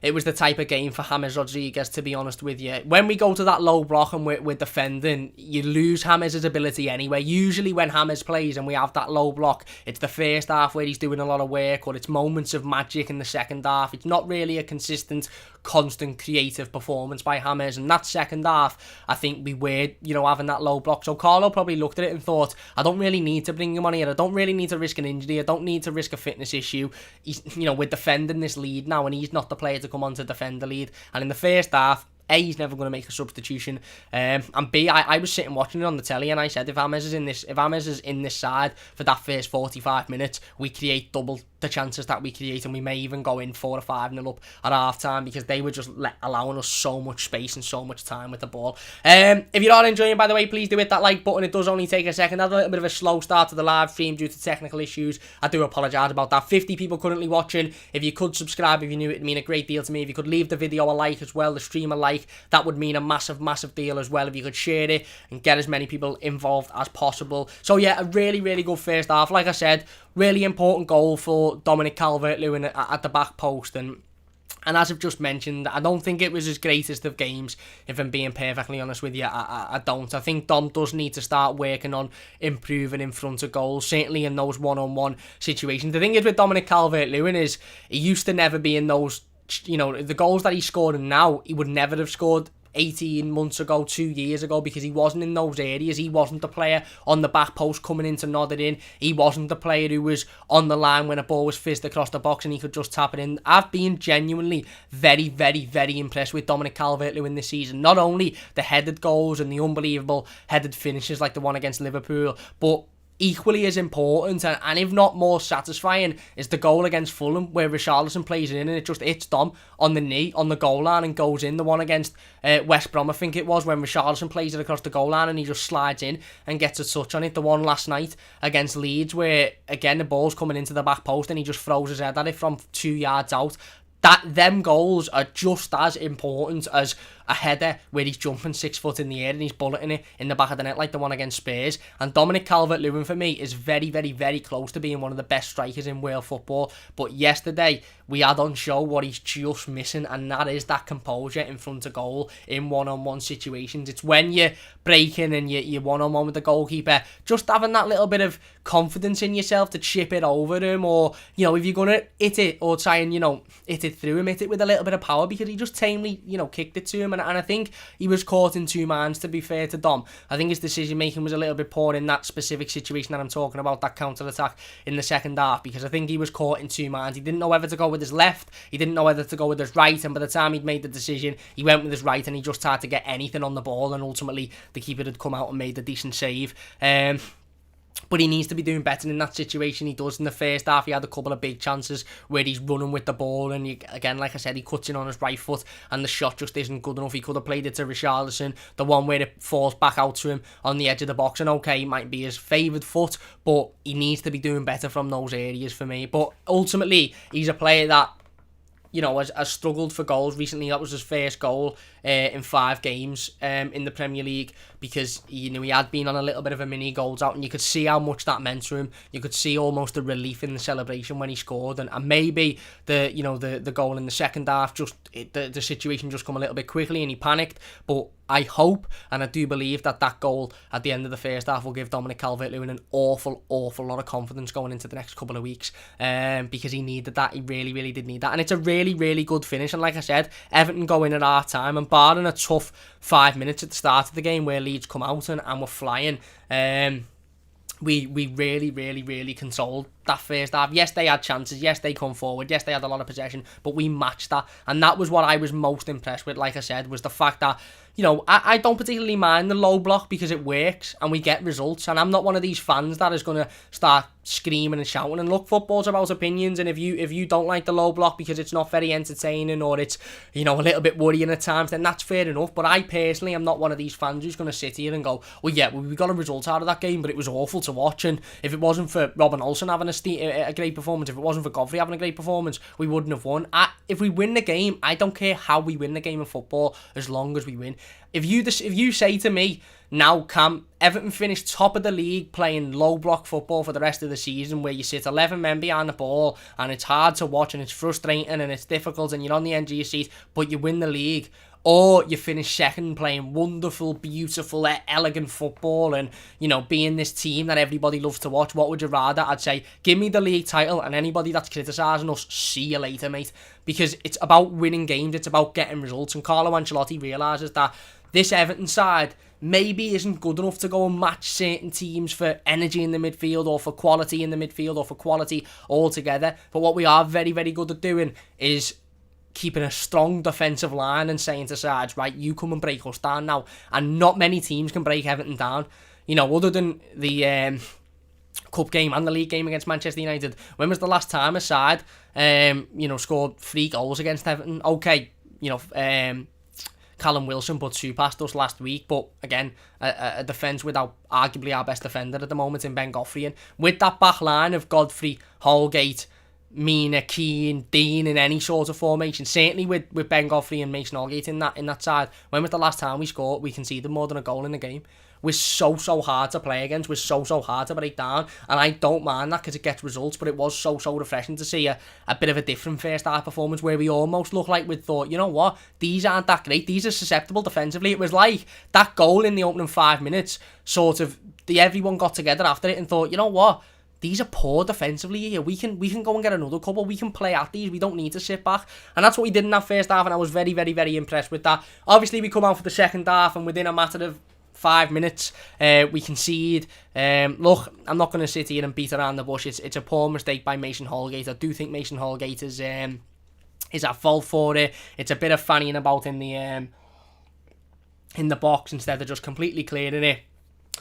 it was the type of game for James Rodriguez, to be honest with you. When we go to that low block and we're defending, you lose James' ability anyway. Usually when James plays and we have that low block, it's the first half where he's doing a lot of work, or it's moments of magic in the second half. It's not really a consistent, constant, creative performance by James. And that second half, I think we were, having that low block. So Carlo probably looked at it and thought, I don't really need to bring him on here. I don't really need to risk an injury. I don't need to risk a fitness issue. He's, we're defending this lead now, and he's not the player to come on to defend the lead. And in the first half, A, he's never going to make a substitution, and B, I was sitting watching it on the telly, and I said, if James is in this side for that first 45 minutes, we create double the chances that we create, and we may even go in 4 or 5-0 up at half time, because they were just allowing us so much space and so much time with the ball. If you're all enjoying, by the way, please do hit that like button. It does only take a second. I had a little bit of a slow start to the live stream due to technical issues. I do apologise about that. 50 people currently watching. If you could subscribe, if you knew, it'd mean a great deal to me. If you could leave the video a like as well, the stream a like, that would mean a massive, massive deal as well. If you could share it and get as many people involved as possible. So yeah, a really, really good first half. Like I said, really important goal for Dominic Calvert-Lewin at the back post, and as I've just mentioned, I don't think it was his greatest of games, if I'm being perfectly honest with you. I don't. I think Dom does need to start working on improving in front of goals, certainly in those one-on-one situations. The thing is with Dominic Calvert-Lewin is he used to never be in those, the goals that he's scored now, he would never have scored 18 months ago, 2 years ago, because he wasn't in those areas. He wasn't the player on the back post coming in to nod it in. He wasn't the player who was on the line when a ball was fizzed across the box and he could just tap it in. I've been genuinely very, very, very impressed with Dominic Calvert-Lewin this season. Not only the headed goals and the unbelievable headed finishes like the one against Liverpool, but equally as important and if not more satisfying is the goal against Fulham where Richarlison plays it in and it just hits Dom on the knee on the goal line and goes in. The one against West Brom, I think it was, when Richarlison plays it across the goal line and he just slides in and gets a touch on it. The one last night against Leeds where again the ball's coming into the back post and he just throws his head at it from 2 yards out. Them goals are just as important as a header where he's jumping 6 foot in the air and he's bulleting it in the back of the net like the one against Spurs. And Dominic Calvert-Lewin for me is very, very, very close to being one of the best strikers in world football. But yesterday we had on show what he's just missing, and that is that composure in front of goal in one-on-one situations. It's when you're breaking and you're one-on-one with the goalkeeper, just having that little bit of confidence in yourself to chip it over him, or, you know, if you're going to hit it or try and, you know, hit it through him, hit it with a little bit of power, because he just tamely, you know, kicked it to him. And I think he was caught in two minds, to be fair to Dom. I think his decision making was a little bit poor in that specific situation that I'm talking about, that counter-attack in the second half, because I think he was caught in two minds. He didn't know whether to go with his left, he didn't know whether to go with his right, and by the time he'd made the decision, he went with his right and he just tried to get anything on the ball, and ultimately the keeper had come out and made a decent save. But he needs to be doing better in that situation. He does in the first half. He had a couple of big chances where he's running with the ball, and again, like I said, he cuts in on his right foot and the shot just isn't good enough. He could have played it to Richarlison, the one where it falls back out to him on the edge of the box, and okay, it might be his favoured foot, but he needs to be doing better from those areas for me. But ultimately, he's a player that, you know, has struggled for goals recently. That was his first goal in 5 games in the Premier League, because, you know, he had been on a little bit of a mini goals out, and you could see how much that meant to him. You could see almost the relief in the celebration when he scored, and maybe the goal in the second half, just the situation just come a little bit quickly and he panicked. But I hope and I do believe that goal at the end of the first half will give Dominic Calvert-Lewin an awful lot of confidence going into the next couple of weeks, because he needed that. He really, really did need that, and it's a really, really good finish. And like I said, Everton go in at half time, and barring a tough 5 minutes at the start of the game where Leeds come out and were flying, we really, really, really consoled that first half. Yes, they had chances, yes, they come forward, yes, they had a lot of possession, but we matched that, and that was what I was most impressed with, like I said, was the fact that, you know, I don't particularly mind the low block because it works and we get results, and I'm not one of these fans that is going to start screaming and shouting. And look, football's about opinions, and if you don't like the low block because it's not very entertaining, or it's, you know, a little bit worrying at times, then that's fair enough. But I personally am not one of these fans who's going to sit here and go, well, yeah, we got a result out of that game, but it was awful to watch, and if it wasn't for Robin Olsen having a great performance, if it wasn't for Godfrey having a great performance, we wouldn't have won. If we win the game, I don't care how we win the game in football, as long as we win. If you say to me, now, Cam, Everton finished top of the league playing low block football for the rest of the season, where you sit 11 men behind the ball and it's hard to watch and it's frustrating and it's difficult and you're on the edge of your seat, but you win the league, or you finish second playing wonderful, beautiful, elegant football and, you know, being this team that everybody loves to watch, what would you rather? I'd say, give me the league title, and anybody that's criticising us, see you later, mate. Because it's about winning games, it's about getting results, and Carlo Ancelotti realises that this Everton side maybe isn't good enough to go and match certain teams for energy in the midfield, or for quality in the midfield, or for quality altogether. But what we are very, very good at doing is keeping a strong defensive line and saying to sides, right, you come and break us down now. And not many teams can break Everton down. You know, other than the cup game and the league game against Manchester United, when was the last time a side, scored 3 goals against Everton? Okay, Callum Wilson put 2 past us last week, but again, a defence without arguably our best defender at the moment in Ben Godfrey. And with that back line of Godfrey, Holgate, Mina, Keane, Dean in any sort of formation, certainly with Ben Godfrey and Mason Holgate in that side, when was the last time we conceded more than a goal in the game? We're so hard to play against, we're so hard to break down, and I don't mind that because it gets results, but it was so refreshing to see a bit of a different first half performance where we almost looked like we thought, you know what, these aren't that great, these are susceptible defensively. It was like that goal in the opening 5 minutes, sort of, everyone got together after it and thought, you know what, these are poor defensively here. We can go and get another couple. We can play at these. We don't need to sit back. And that's what we did in that first half, and I was very, very, very impressed with that. Obviously, we come out for the second half, and within a matter of 5 minutes, we concede. Look, I'm not going to sit here and beat around the bush. It's a poor mistake by Mason Holgate. I do think Mason Holgate is at fault for it. It's a bit of fannying about in the box instead of just completely clearing it.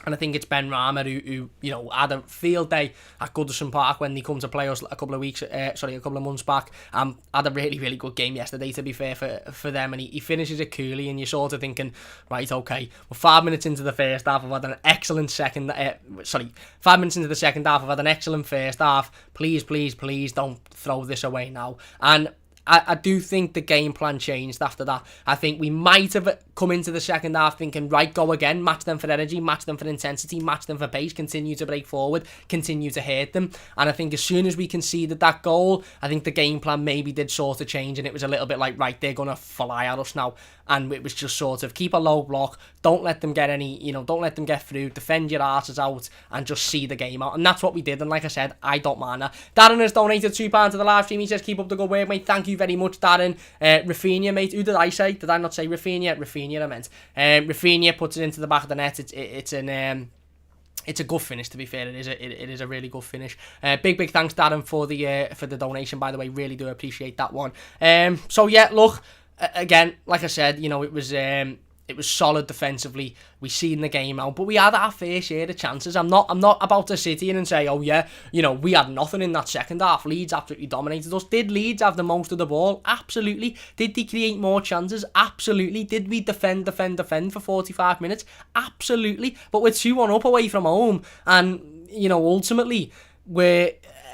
And I think it's Ben Rama who had a field day at Goodison Park when they come to play us a couple of months back. Had a really, really good game yesterday, to be fair, for them. And he finishes it coolly, and you're sort of thinking, right, okay, we're 5 minutes into the first half. I've had an excellent 5 minutes into the second half. I've had an excellent first half. Please, please, please don't throw this away now. And I do think the game plan changed after that. I think we might have come into the second half thinking, right, go again, match them for energy, match them for intensity, match them for pace, continue to break forward, continue to hurt them. And I think as soon as we conceded that goal, I think the game plan maybe did sort of change, and it was a little bit like, right, they're going to fly at us now. And it was just sort of keep a low block, don't let them get don't let them get through, defend your arses out, and just see the game out. And that's what we did, and like I said, I don't mind that. Darren has donated £2 to the live stream. He says, keep up the good work, mate. Thank you very much, Darren. Rafinha, mate. Who did I say? Did I not say Rafinha? Rafinha, I meant. Rafinha puts it into the back of the net. It's a good finish, to be fair. It is a really good finish. Big thanks, Darren, for the donation, by the way. Really do appreciate that one. So yeah, look, again, like I said, it was solid defensively. We seen the game out, but we had our fair share of chances. I'm not about to sit here and say, oh yeah, we had nothing in that second half. Leeds absolutely dominated us. Did Leeds have the most of the ball? Absolutely. Did they create more chances? Absolutely. Did we defend for 45 minutes? Absolutely. But we're 2-1 up away from home, and ultimately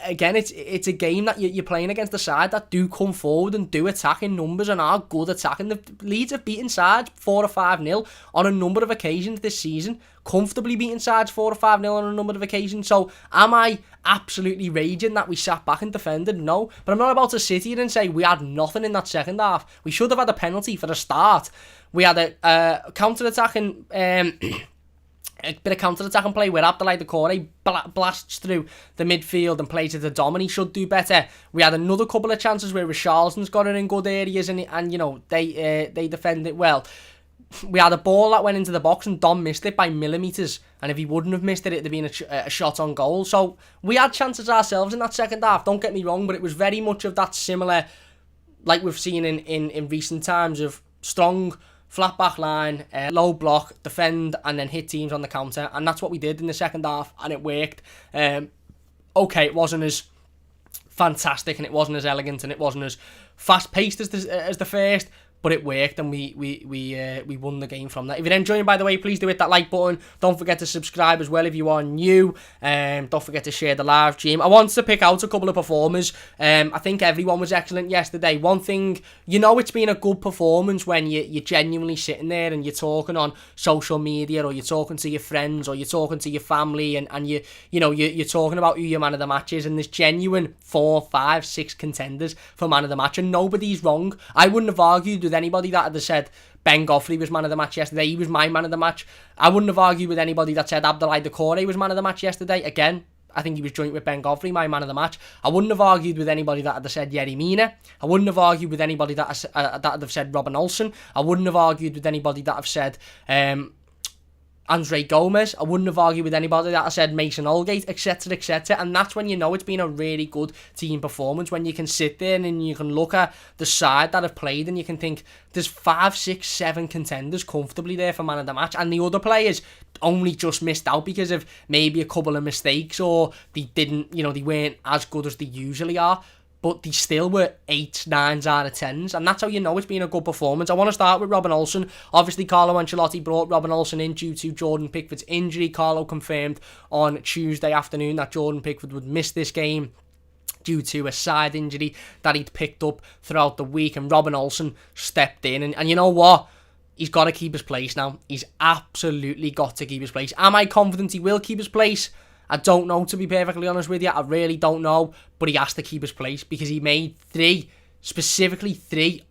again, it's a game that you're playing against a side that do come forward and do attack in numbers and are good attacking. The Leeds have beaten sides 4 or 5-0 on a number of occasions this season. Comfortably beaten sides 4 or 5-0 on a number of occasions. So am I absolutely raging that we sat back and defended? No. But I'm not about to sit here and say we had nothing in that second half. We should have had a penalty for the start. We had a counter-attacking... a bit of counter-attacking play where Abdoulaye Doucouré blasts through the midfield and plays it to Dom, and he should do better. We had another couple of chances where Richarlison's got it in good areas, and they defend it well. We had a ball that went into the box and Dom missed it by millimetres, and if he wouldn't have missed it, it'd have been a shot on goal. So we had chances ourselves in that second half, don't get me wrong, but it was very much of that similar, like we've seen in recent times, of strong flat back line, low block, defend, and then hit teams on the counter. And that's what we did in the second half, and it worked. Okay, it wasn't as fantastic, and it wasn't as elegant, and it wasn't as fast-paced as the first, but it worked, and we won the game from that. If you're enjoying, by the way, please do hit that like button. Don't forget to subscribe as well if you are new. Don't forget to share the live stream. I wanted to pick out a couple of performers. I think everyone was excellent yesterday. One thing, it's been a good performance when you're genuinely sitting there and you're talking on social media, or you're talking to your friends, or you're talking to your family, and you're talking about who your man of the match is, and there's genuine 4, 5, 6 contenders for man of the match, and nobody's wrong. I wouldn't have argued with anybody that had said Ben Godfrey was man of the match yesterday. He was my man of the match. I wouldn't have argued with anybody that said Abdoulaye Doucouré was man of the match yesterday. Again, I think he was joint with Ben Godfrey, my man of the match. I wouldn't have argued with anybody that had said Yerry Mina. I wouldn't have argued with anybody that had have said Robin Olsen. I wouldn't have argued with anybody that have said Andre Gomez. I wouldn't have argued with anybody that I said Mason Holgate, etc, etc. And that's when it's been a really good team performance, when you can sit there and you can look at the side that have played and you can think there's 5, 6, 7 contenders comfortably there for man of the match, and the other players only just missed out because of maybe a couple of mistakes, or they didn't, they weren't as good as they usually are. But they still were 8s, 9s out of 10s, and that's how it's been a good performance. I want to start with Robin Olsen. Obviously, Carlo Ancelotti brought Robin Olsen in due to Jordan Pickford's injury. Carlo confirmed on Tuesday afternoon that Jordan Pickford would miss this game due to a side injury that he'd picked up throughout the week, and Robin Olsen stepped in, and you know what? He's got to keep his place now. He's absolutely got to keep his place. Am I confident he will keep his place? I don't know, to be perfectly honest with you. I really don't know. But he has to keep his place because he made 3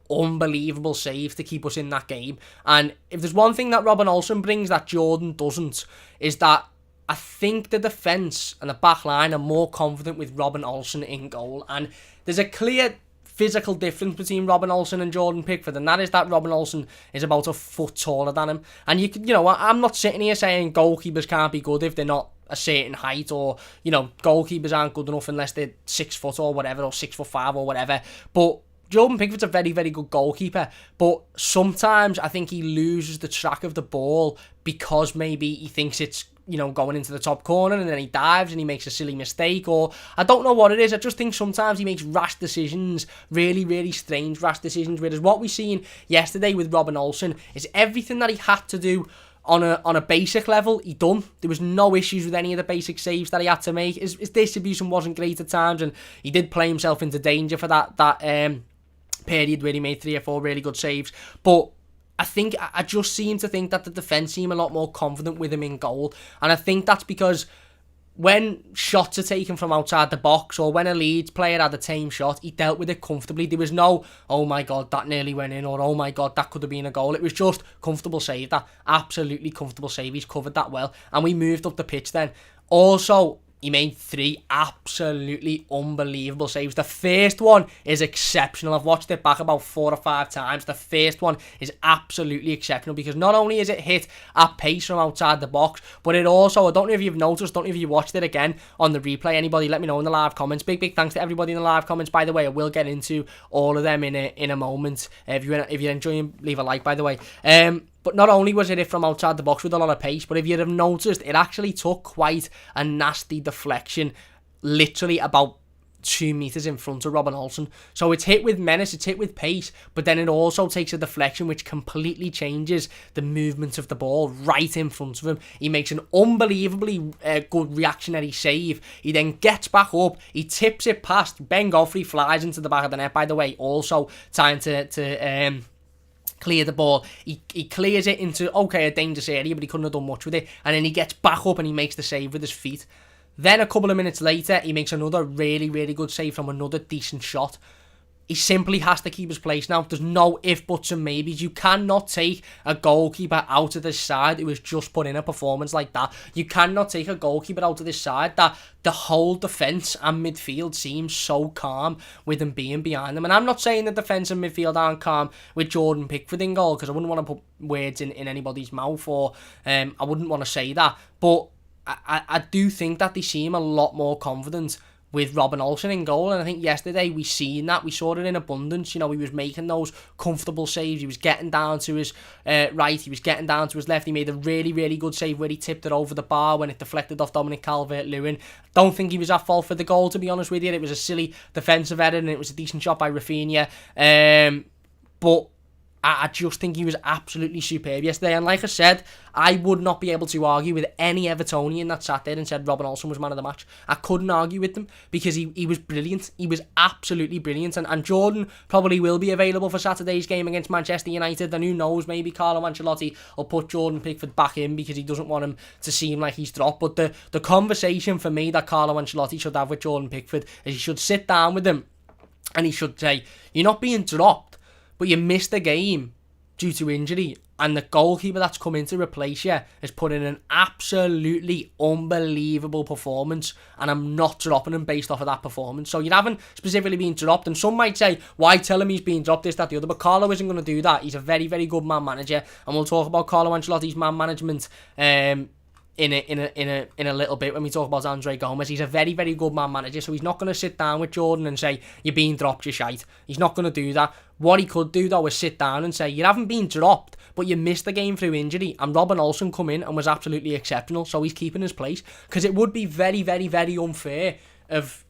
unbelievable saves to keep us in that game. And if there's one thing that Robin Olsen brings that Jordan doesn't, is that I think the defence and the back line are more confident with Robin Olsen in goal. And there's a clear physical difference between Robin Olsen and Jordan Pickford, and that is that Robin Olsen is about a foot taller than him. And I'm not sitting here saying goalkeepers can't be good if they're not a certain height, or goalkeepers aren't good enough unless they're 6 foot or whatever, or 6'5" or whatever. But Jordan Pickford's a very, very good goalkeeper, but sometimes I think he loses the track of the ball because maybe he thinks it's going into the top corner, and then he dives and he makes a silly mistake, or I don't know what it is. I just think sometimes he makes rash decisions, really, really strange rash decisions, whereas what we seen yesterday with Robin Olsen is everything that he had to do on a basic level, he done. There was no issues with any of the basic saves that he had to make. His distribution wasn't great at times, and he did play himself into danger for that period where he made 3 or 4 really good saves. But I just seem to think that the defence seem a lot more confident with him in goal. And I think that's because when shots are taken from outside the box, or when a Leeds player had a tame shot, he dealt with it comfortably. There was no, oh my God, that nearly went in, or oh my God, that could have been a goal. It was just comfortable save, that absolutely comfortable save. He's covered that well. And we moved up the pitch then. Also, he made 3 absolutely unbelievable saves. The first one is exceptional. I've watched it back about 4 or 5 times. The first one is absolutely exceptional because not only is it hit at pace from outside the box, but it also, I don't know if you've noticed, don't know if you watched it again on the replay. Anybody, let me know in the live comments. Big thanks to everybody in the live comments, by the way. I will get into all of them in a moment. If you're enjoying, leave a like, by the way. But not only was it hit from outside the box with a lot of pace, but if you'd have noticed, it actually took quite a nasty deflection, literally about 2 metres in front of Robin Olsen. So it's hit with menace, it's hit with pace, but then it also takes a deflection which completely changes the movement of the ball right in front of him. He makes an unbelievably good reactionary save. He then gets back up, he tips it past. Ben Godfrey flies into the back of the net, by the way, also trying to clear the ball. He clears it into, a dangerous area, but he couldn't have done much with it. And then he gets back up and he makes the save with his feet. Then a couple of minutes later, he makes another really, really good save from another decent shot. He simply has to keep his place now. There's no if, buts and maybes. You cannot take a goalkeeper out of this side who has just put in a performance like that. You cannot take a goalkeeper out of this side that the whole defence and midfield seems so calm with him being behind them. And I'm not saying the defence and midfield aren't calm with Jordan Pickford in goal, because I wouldn't want to put words in anybody's mouth, or I wouldn't want to say that. But I do think that they seem a lot more confident with Robin Olsen in goal, and I think yesterday we seen that. We saw it in abundance. He was making those comfortable saves. He was getting down to his right, he was getting down to his left. He made a really, really good save where he tipped it over the bar when it deflected off Dominic Calvert-Lewin. Don't think he was at fault for the goal, to be honest with you. It was a silly defensive error, and it was a decent shot by Rafinha. But I just think he was absolutely superb yesterday. And like I said, I would not be able to argue with any Evertonian that sat there and said Robin Olsen was man of the match. I couldn't argue with them because he was brilliant. He was absolutely brilliant. And Jordan probably will be available for Saturday's game against Manchester United. And who knows, maybe Carlo Ancelotti will put Jordan Pickford back in because he doesn't want him to seem like he's dropped. But the conversation for me that Carlo Ancelotti should have with Jordan Pickford is he should sit down with him and he should say, you're not being dropped, but you missed the game due to injury, and the goalkeeper that's come in to replace you has put in an absolutely unbelievable performance, and I'm not dropping him based off of that performance. So you haven't specifically been dropped, and some might say, why tell him he's being dropped, this, that, the other, but Carlo isn't going to do that. He's a very, very good man manager, and we'll talk about Carlo Ancelotti's man management in a little bit when we talk about Andre Gomez. He's a very, very good man manager, so he's not going to sit down with Jordan and say, you're being dropped, you're shite. He's not going to do that. What he could do, though, is sit down and say, you haven't been dropped, but you missed the game through injury, and Robin Olsen come in and was absolutely exceptional, so he's keeping his place. Because it would be very, very, very unfair of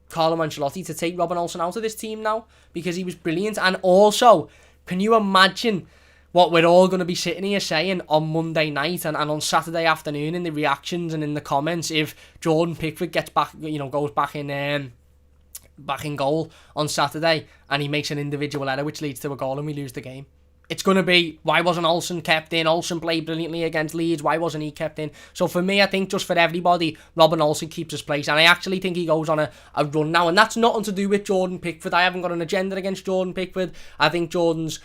Carlo Ancelotti to take Robin Olsen out of this team now, because he was brilliant. And also, can you imagine what we're all going to be sitting here saying on Monday night and on Saturday afternoon in the reactions and in the comments if Jordan Pickford gets back, goes back in goal on Saturday and he makes an individual error which leads to a goal and we lose the game? It's going to be, why wasn't Olsen kept in? Olsen played brilliantly against Leeds. Why wasn't he kept in? So for me, I think just for everybody, Robin Olsen keeps his place. And I actually think he goes on a run now. And that's nothing to do with Jordan Pickford. I haven't got an agenda against Jordan Pickford. I think Jordan's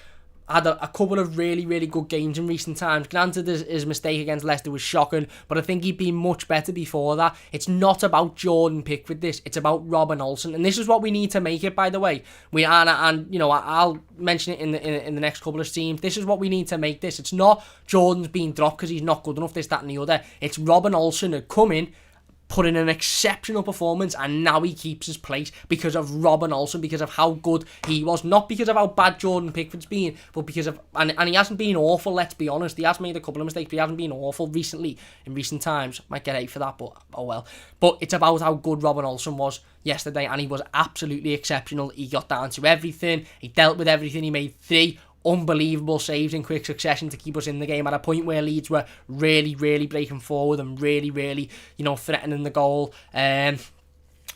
had a couple of really, really good games in recent times. Granted, his mistake against Leicester was shocking, but I think he'd been much better before that. It's not about Jordan Pickford, it's about Robin Olsen, and this is what we need to make it, by the way. I'll mention it in the next couple of streams. This is what we need to make this. It's not Jordan's being dropped because he's not good enough, this, that and the other. It's Robin Olsen had come in, put in an exceptional performance, and now he keeps his place because of Robin Olsen, because of how good he was, not because of how bad Jordan Pickford's been, but because of, and he hasn't been awful, let's be honest. He has made a couple of mistakes, but he hasn't been awful recently, in recent times. Might get hate for that, but oh well. But it's about how good Robin Olsen was yesterday, and he was absolutely exceptional. He got down to everything, he dealt with everything, he made 3 unbelievable saves in quick succession to keep us in the game at a point where Leeds were really, really breaking forward and really, really, threatening the goal. And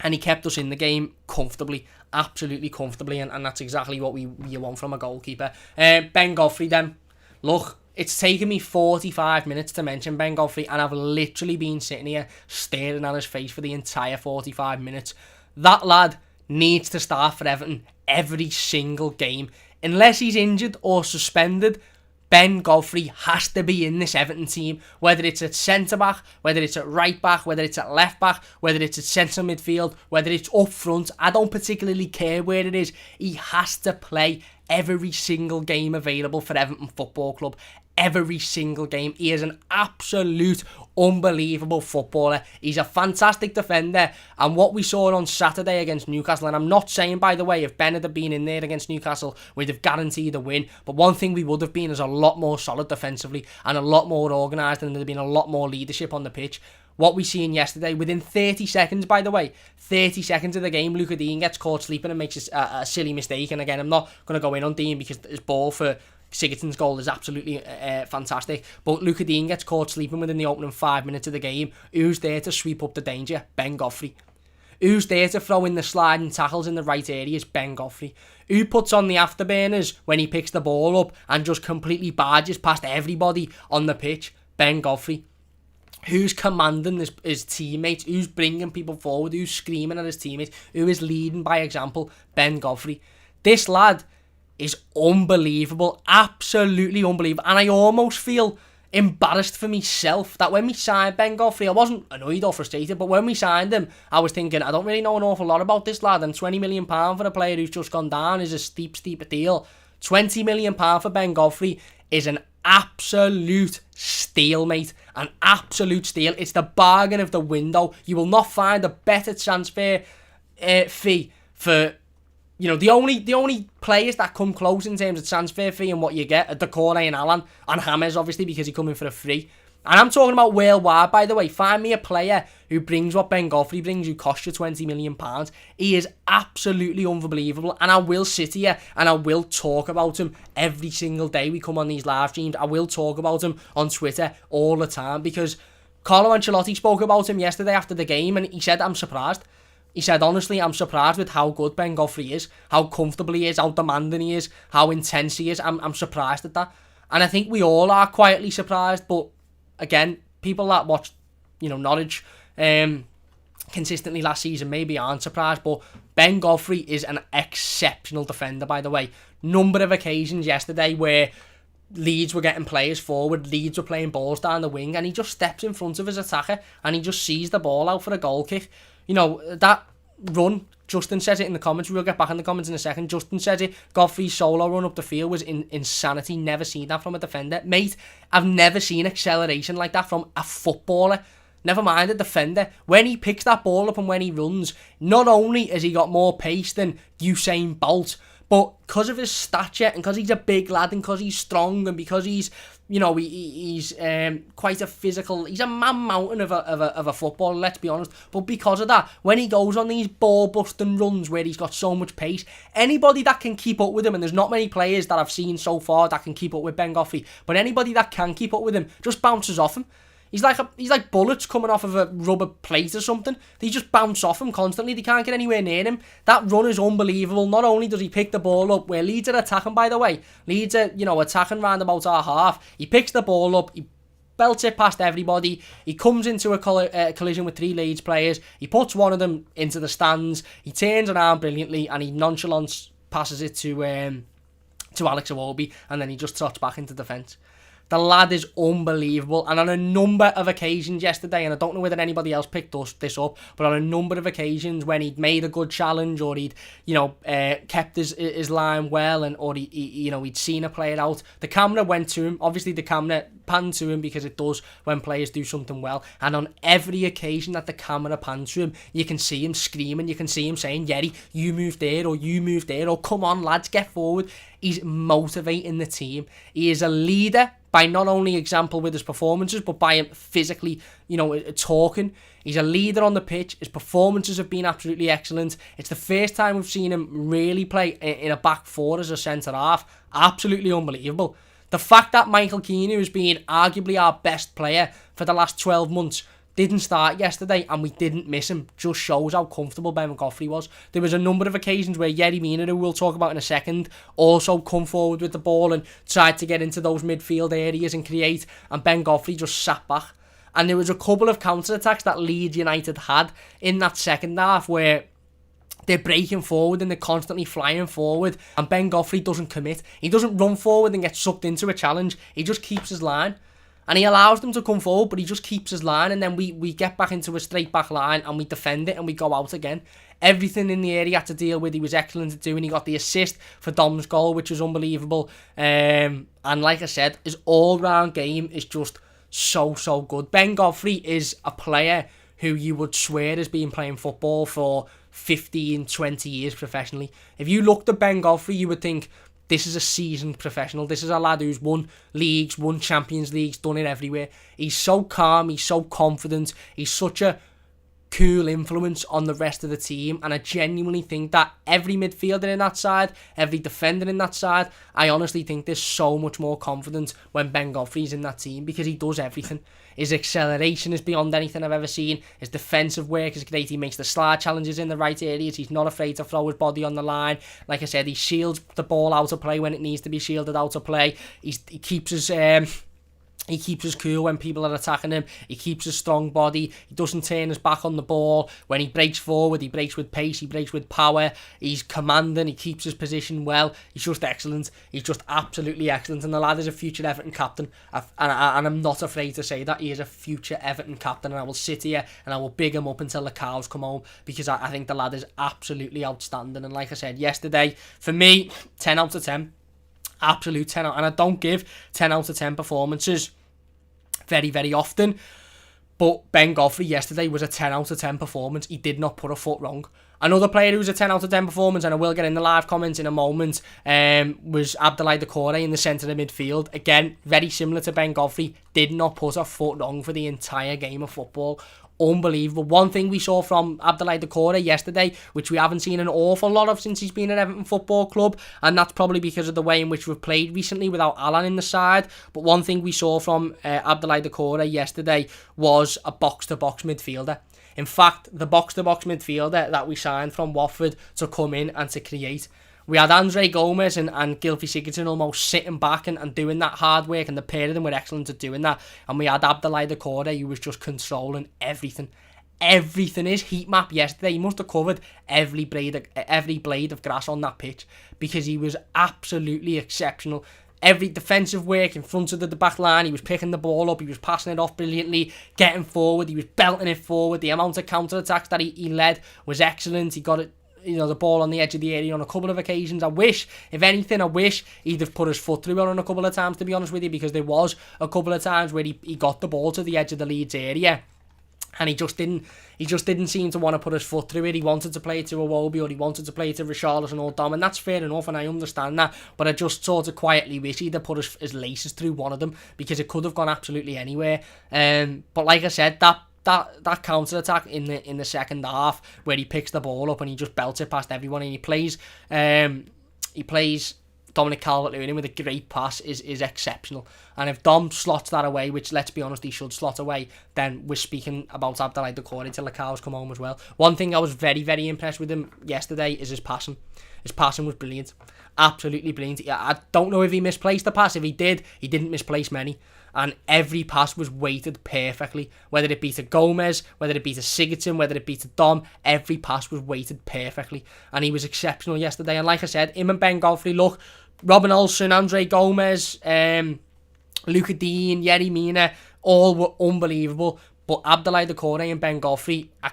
he kept us in the game comfortably, absolutely comfortably, and that's exactly what you want from a goalkeeper. Ben Godfrey then. Look, it's taken me 45 minutes to mention Ben Godfrey, and I've literally been sitting here staring at his face for the entire 45 minutes. That lad needs to start for Everton every single game. Unless he's injured or suspended, Ben Godfrey has to be in this Everton team, whether it's at centre-back, whether it's at right-back, whether it's at left-back, whether it's at centre midfield, whether it's up front. I don't particularly care where it is. He has to play every single game available for Everton Football Club. Every single game. He is an absolute unbelievable footballer. He's a fantastic defender, and what we saw on Saturday against Newcastle, and I'm not saying, by the way, if Ben had been in there against Newcastle, we'd have guaranteed a win, but one thing we would have been is a lot more solid defensively and a lot more organised, and there'd have been a lot more leadership on the pitch. What we seen yesterday, within 30 seconds, by the way, 30 seconds of the game, Luca Dean gets caught sleeping and makes a silly mistake. And again, I'm not going to go in on Dean because his ball for Sigurdsson's goal is absolutely fantastic. But Luca Dean gets caught sleeping within the opening 5 minutes of the game. Who's there to sweep up the danger? Ben Godfrey. Who's there to throw in the sliding tackles in the right areas? Ben Godfrey. Who puts on the afterburners when he picks the ball up and just completely barges past everybody on the pitch? Ben Godfrey. Who's commanding his teammates? Who's bringing people forward? Who's screaming at his teammates? Who is leading by example? Ben Godfrey. This lad is unbelievable. Absolutely unbelievable. And I almost feel embarrassed for myself that when we signed Ben Godfrey, I wasn't annoyed or frustrated, but when we signed him, I was thinking, I don't really know an awful lot about this lad, and £20 million for a player who's just gone down is a steep deal. £20 million for Ben Godfrey is an absolute steal, mate. An absolute steal. It's the bargain of the window. You will not find a better transfer fee for, the only players that come close in terms of transfer fee and what you get are Decore and Allen, and James, obviously, because he come in for a free. And I'm talking about worldwide, by the way. Find me a player who brings what Ben Godfrey brings, who costs you £20 million. He is absolutely unbelievable. And I will sit here and I will talk about him every single day we come on these live streams. I will talk about him on Twitter all the time, because Carlo Ancelotti spoke about him yesterday after the game, and he said, I'm surprised. He said, honestly, I'm surprised with how good Ben Godfrey is, how comfortable he is, how demanding he is, how intense he is. I'm surprised at that. And I think we all are quietly surprised, but again, people that watched, Norwich consistently last season maybe aren't surprised, but Ben Godfrey is an exceptional defender, by the way. Number of occasions yesterday where Leeds were getting players forward, Leeds were playing balls down the wing, and he just steps in front of his attacker and he just sees the ball out for a goal kick. That run, Justin says it in the comments, we'll get back in the comments in a second, Justin says it, Godfrey's solo run up the field was insanity. Never seen that from a defender. Mate, I've never seen acceleration like that from a footballer, never mind a defender. When he picks that ball up and when he runs, not only has he got more pace than Usain Bolt, but because of his stature and because he's a big lad and because he's strong and because he's, he's quite a physical, he's a man-mountain of a footballer, let's be honest. But because of that, when he goes on these ball-busting runs where he's got so much pace, anybody that can keep up with him, and there's not many players that I've seen so far that can keep up with Ben Godfrey, but anybody that can keep up with him just bounces off him. He's like bullets coming off of a rubber plate or something. They just bounce off him constantly. They can't get anywhere near him. That run is unbelievable. Not only does he pick the ball up, where Leeds are attacking, by the way. Leeds are, attacking round about our half. He picks the ball up. He belts it past everybody. He comes into a collision with 3 Leeds players. He puts one of them into the stands. He turns around brilliantly and he nonchalantly passes it to to Alex Iwobi, and then he just trots back into defence. The lad is unbelievable, and on a number of occasions yesterday, and I don't know whether anybody else picked this up, but on a number of occasions when he'd made a good challenge, or he'd, kept his line well, or he'd seen a player out, the camera went to him. Obviously, the camera panned to him because it does when players do something well, and on every occasion that the camera pans to him, you can see him screaming, you can see him saying, Yerry, you move there, or you move there, or come on, lads, get forward. He's motivating the team. He is a leader by not only example with his performances, but by him physically, talking. He's a leader on the pitch. His performances have been absolutely excellent. It's the first time we've seen him really play in a back four as a centre-half. Absolutely unbelievable. The fact that Michael Keane, who has been arguably our best player for the last 12 months, didn't start yesterday and we didn't miss him, just shows how comfortable Ben Godfrey was. There was a number of occasions where Yerry Mina, who we'll talk about in a second, also come forward with the ball and tried to get into those midfield areas and create, and Ben Godfrey just sat back. And there was a couple of counter-attacks that Leeds United had in that second half where they're breaking forward and they're constantly flying forward, and Ben Godfrey doesn't commit. He doesn't run forward and get sucked into a challenge. He just keeps his line. And he allows them to come forward, but he just keeps his line, and then we get back into a straight back line and we defend it and we go out again. Everything in the area he had to deal with, he was excellent at doing. He got the assist for Dom's goal, which was unbelievable. And like I said, his all-round game is just so good. Ben Godfrey is a player who you would swear has been playing football for 15, 20 years professionally. If you looked at Ben Godfrey, you would think, this is a seasoned professional. This is a lad who's won leagues, won Champions Leagues, done it everywhere. He's so calm, he's so confident, he's such a cool influence on the rest of the team, and I genuinely think that every midfielder in that side, every defender in that side, I honestly think there's so much more confidence when Ben Godfrey's in that team, because he does everything. His acceleration is beyond anything I've ever seen. His defensive work is great. He makes the slide challenges in the right areas. He's not afraid to throw his body on the line. Like I said, he shields the ball out of play when it needs to be shielded out of play. He keeps his cool when people are attacking him. He keeps his strong body. He doesn't turn his back on the ball. When he breaks forward, he breaks with pace. He breaks with power. He's commanding. He keeps his position well. He's just excellent. He's just absolutely excellent. And the lad is a future Everton captain. And I'm not afraid to say that. He is a future Everton captain. And I will sit here and I will big him up until the cows come home, because I think the lad is absolutely outstanding. And like I said yesterday, for me, 10 out of 10. Absolute 10 out. And I don't give 10 out of 10 performances very often, but Ben Godfrey yesterday was a 10 out of 10 performance. He did not put a foot wrong. Another player who was a 10 out of 10 performance, and I will get in the live comments in a moment, was Abdoulaye Doucouré in the centre of midfield. Again, very similar to Ben Godfrey, did not put a foot wrong for the entire game of football. Unbelievable. One thing we saw from Abdoulaye Doucouré yesterday, which we haven't seen an awful lot of since he's been at Everton Football Club, and that's probably because of the way in which we've played recently without Alan in the side, but one thing we saw from Abdoulaye Doucouré yesterday was a box-to-box midfielder. In fact, the box-to-box midfielder that we signed from Watford to come in and to create. We had Andre Gomez and Gylfi Sigurdsson almost sitting back and doing that hard work, and the pair of them were excellent at doing that. And we had Abdoulaye Doucouré, who was just controlling everything. Everything. His heat map yesterday, he must have covered every blade of grass on that pitch, because he was absolutely exceptional. Every defensive work in front of the back line, he was picking the ball up, he was passing it off brilliantly, getting forward, he was belting it forward. The amount of counter-attacks that he led was excellent. He got it, the ball on the edge of the area on a couple of occasions. I wish he'd have put his foot through it on a couple of times, to be honest with you, because there was a couple of times where he got the ball to the edge of the Leeds area, and he just didn't seem to want to put his foot through it. He wanted to play to Iwobi, or he wanted to play to Richarlison or Dom, and that's fair enough, and I understand that, but I just sort of quietly wish he'd have put his laces through one of them, because it could have gone absolutely anywhere. But like I said, that counter attack in the second half, where he picks the ball up and he just belts it past everyone, and he plays Dominic Calvert-Lewin with a great pass is exceptional. And if Dom slots that away, which, let's be honest, he should slot away, then we're speaking about Abdoulaye Doucouré till the cows come home as well. One thing I was very impressed with him yesterday is his passing. His passing was brilliant. Absolutely brilliant. I don't know if he misplaced the pass. If he did, he didn't misplace many. And every pass was weighted perfectly. Whether it be to Gomez, whether it be to Sigurdsson, whether it be to Dom, every pass was weighted perfectly. And he was exceptional yesterday. And like I said, him and Ben Godfrey, look, Robin Olsen, Andre Gomez, Luca Dean, Yerry Mina, all were unbelievable. But Abdoulaye Doucouré and Ben Godfrey, I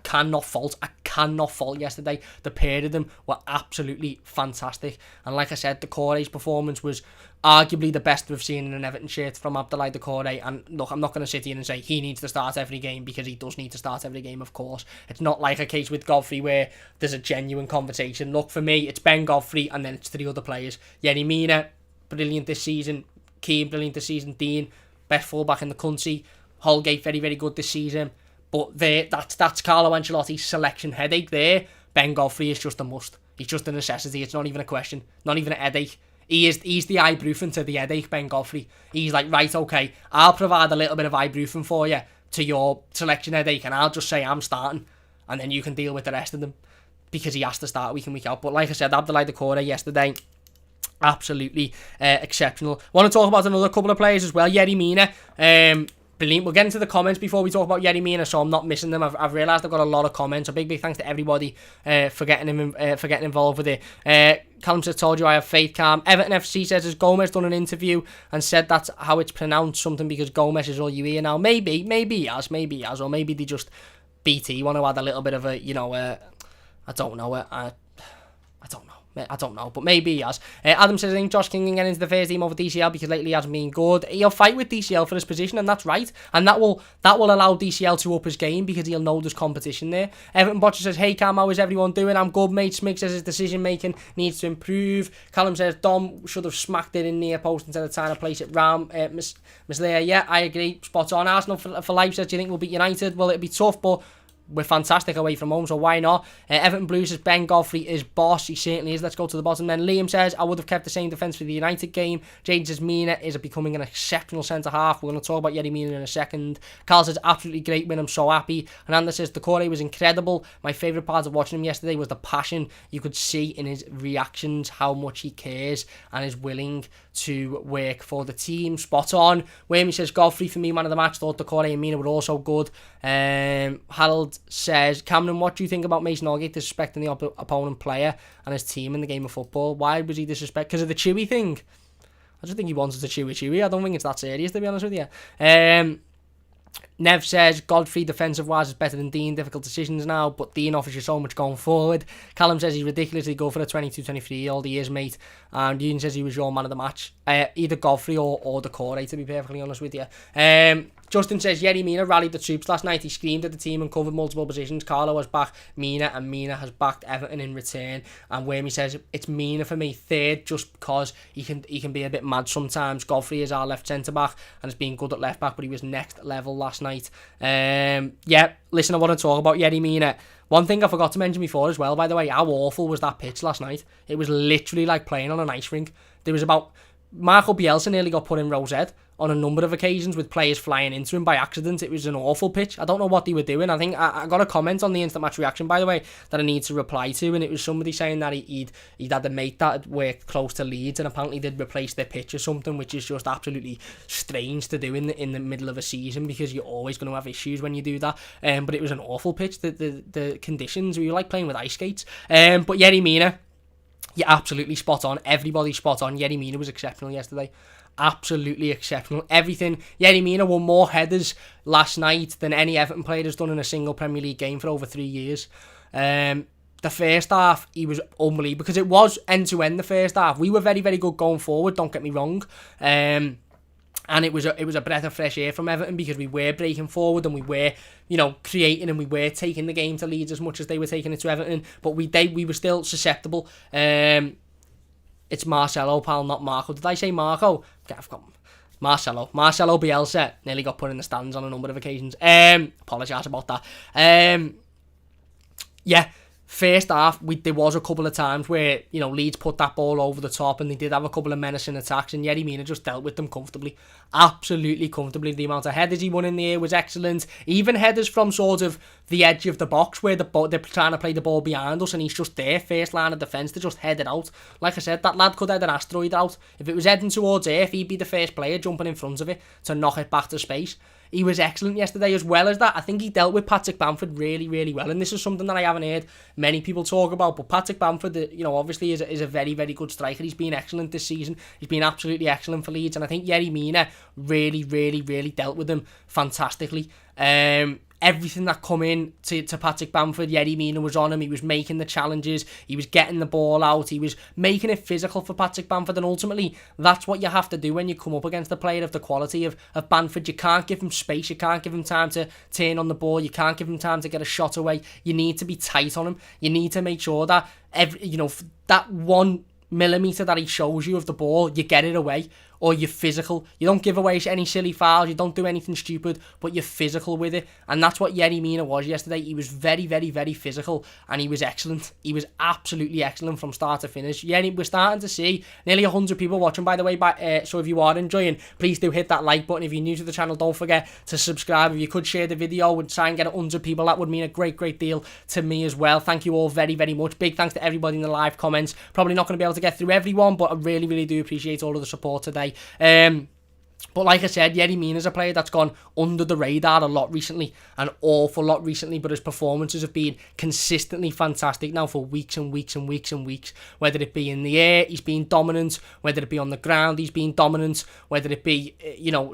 cannot fault yesterday. The pair of them were absolutely fantastic. And like I said, Doucouré's performance was arguably the best we've seen in an Everton shirt from Abdoulaye Doucouré. And look, I'm not going to sit here and say he needs to start every game, because he does need to start every game, of course. It's not like a case with Godfrey where there's a genuine conversation. Look, for me, it's Ben Godfrey and then it's 3 other players. Yerry Mina, brilliant this season. Keane, brilliant this season. Dean, best fullback in the country. Holgate, very, very good this season. But that's Carlo Ancelotti's selection headache there. Ben Godfrey is just a must. He's just a necessity. It's not even a question. Not even a headache. He's the ibuprofen to the headache, Ben Godfrey. He's like, right, okay, I'll provide a little bit of ibuprofen for you to your selection headache, and I'll just say I'm starting, and then you can deal with the rest of them, because he has to start week in, week out. But like I said, Abdoulaye Doucouré yesterday, absolutely exceptional. Want to talk about another couple of players as well. Yerry Mina, brilliant. We'll get into the comments before we talk about Yerry Mina, so I'm not missing them. I've realised I've got a lot of comments. A big thanks to everybody for getting involved with it. Callum says, told you I have faith, Calm. Everton FC says, has Gomez done an interview and said that's how it's pronounced, something because Gomez is all you hear now? Maybe he has, or maybe they just BT want to add a little bit of a, I don't know, but maybe he has. Adam says, I think Josh King can get into the first team over DCL because lately he hasn't been good. He'll fight with DCL for his position, and that's right. And that will allow DCL to up his game because he'll know there's competition there. Everton Botcher says, hey Cam, how is everyone doing? I'm good, mate. Smig says his decision making needs to improve. Callum says, Dom should have smacked it in near post instead of trying to place it round. Miss Leah, yeah, I agree. Spot on. Arsenal for life says, do you think we'll beat United? Well, it'll be tough, but we're fantastic away from home, so why not? Everton Blues says, Ben Godfrey is boss. He certainly is. Let's go to the bottom then. Liam says, I would have kept the same defence for the United game. Jaden says, Mina is becoming an exceptional centre-half. We're going to talk about Yerry Mina in a second. Carl says, absolutely great win. I'm so happy. And Anders says, Doucouré was incredible. My favourite part of watching him yesterday was the passion. You could see in his reactions how much he cares and is willing to work for the team. Spot on. Wayne says, Godfrey for me, man of the match. Thought Doucouré and Mina were also good. Harold says, Cameron, what do you think about Mason Holgate disrespecting the opponent player and his team in the game of football? Why was he disrespect? Because of the Chewy thing? I just think he wanted to Chewy. I don't think it's that serious, to be honest with you. Nev says, Godfrey defensive-wise is better than Dean. Difficult decisions now, but Dean offers you so much going forward. Callum says he's ridiculously good for a 22-23-year-old. He is, mate. And Dean says he was your man of the match. Either Godfrey or Doucouré, to be perfectly honest with you. Justin says, Yerry Mina rallied the troops last night. He screamed at the team and covered multiple positions. Carlo has backed Mina, and Mina has backed Everton in return. And Wormy says, it's Mina for me, third, just because he can be a bit mad sometimes. Godfrey is our left centre-back and has been good at left-back, but he was next level last night. Yeah, listen, I want to talk about Yerry Mina. One thing I forgot to mention before as well, by the way, how awful was that pitch last night? It was literally like playing on an ice rink. There was about... Marco Bielsa nearly got put in Rosette on a number of occasions with players flying into him by accident. It was an awful pitch. I don't know what they were doing. I think I got a comment on the Instant Match Reaction, by the way, that I need to reply to, and it was somebody saying that he'd had a mate that had worked close to Leeds and apparently did replace their pitch or something, which is just absolutely strange to do in the middle of a season, because you're always going to have issues when you do that. But it was an awful pitch. The conditions, we were like playing with ice skates. But Yerry Mina, yeah, absolutely spot on. Everybody spot on. Yerry Mina was exceptional yesterday. Absolutely exceptional. Everything. Yerry Mina won more headers last night than any Everton player has done in a single Premier League game for over 3 years. The first half, he was unbelievable, because it was end-to-end the first half. We were very, very good going forward, don't get me wrong. And it was a breath of fresh air from Everton, because we were breaking forward and we were, creating, and we were taking the game to Leeds as much as they were taking it to Everton. But we were still susceptible. It's Marcelo, pal, not Marco. Did I say Marco? I've got Marcelo Bielsa nearly got put in the stands on a number of occasions. Apologise about that. Yeah. First half, there was a couple of times where, Leeds put that ball over the top, and they did have a couple of menacing attacks, and Yerry Mina just dealt with them comfortably. Absolutely comfortably. The amount of headers he won in the air was excellent. Even headers from sort of the edge of the box where they're trying to play the ball behind us, and he's just there, first line of defence, to just head it out. Like I said, that lad could head an asteroid out. If it was heading towards Earth, he'd be the first player jumping in front of it to knock it back to space. he was excellent yesterday. As well as that, I think he dealt with Patrick Bamford really, really well. And this is something that I haven't heard many people talk about. But Patrick Bamford, obviously is a very, very good striker. He's been excellent this season. He's been absolutely excellent for Leeds. And I think Yerry Mina really, really, really dealt with him fantastically. Everything that come in to Patrick Bamford, Yerry Mina was on him. He was making the challenges. He was getting the ball out. He was making it physical for Patrick Bamford. And ultimately, that's what you have to do when you come up against a player of the quality of Bamford. You can't give him space. You can't give him time to turn on the ball. You can't give him time to get a shot away. You need to be tight on him. You need to make sure that that 1 millimetre that he shows you of the ball, you get it away. Or you're physical. You don't give away any silly fouls. You don't do anything stupid, but you're physical with it. And that's what Yerry Mina was yesterday. He was very, very, very physical, and he was excellent. He was absolutely excellent from start to finish. We're starting to see nearly 100 people watching, by the way. So if you are enjoying, please do hit that like button. If you're new to the channel, don't forget to subscribe. If you could share the video and try and get 100 people, that would mean a great, great deal to me as well. Thank you all very, very much. Big thanks to everybody in the live comments. Probably not going to be able to get through everyone, but I really, really do appreciate all of the support today. But like I said, Yerry Mina is a player that's gone under the radar a lot recently, an awful lot recently, but his performances have been consistently fantastic now for weeks and weeks and weeks and weeks. Whether it be in the air, he's been dominant. Whether it be on the ground, he's been dominant. Whether it be,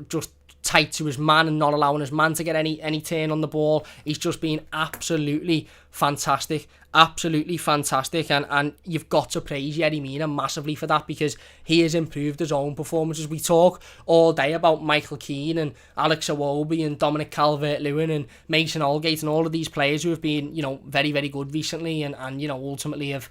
just tight to his man and not allowing his man to get any turn on the ball, he's just been absolutely fantastic. Absolutely fantastic, and you've got to praise Yerry Mina massively for that, because he has improved his own performances. We talk all day about Michael Keane and Alex Iwobi and Dominic Calvert-Lewin and Mason Holgate and all of these players who have been, very, very good recently and ultimately have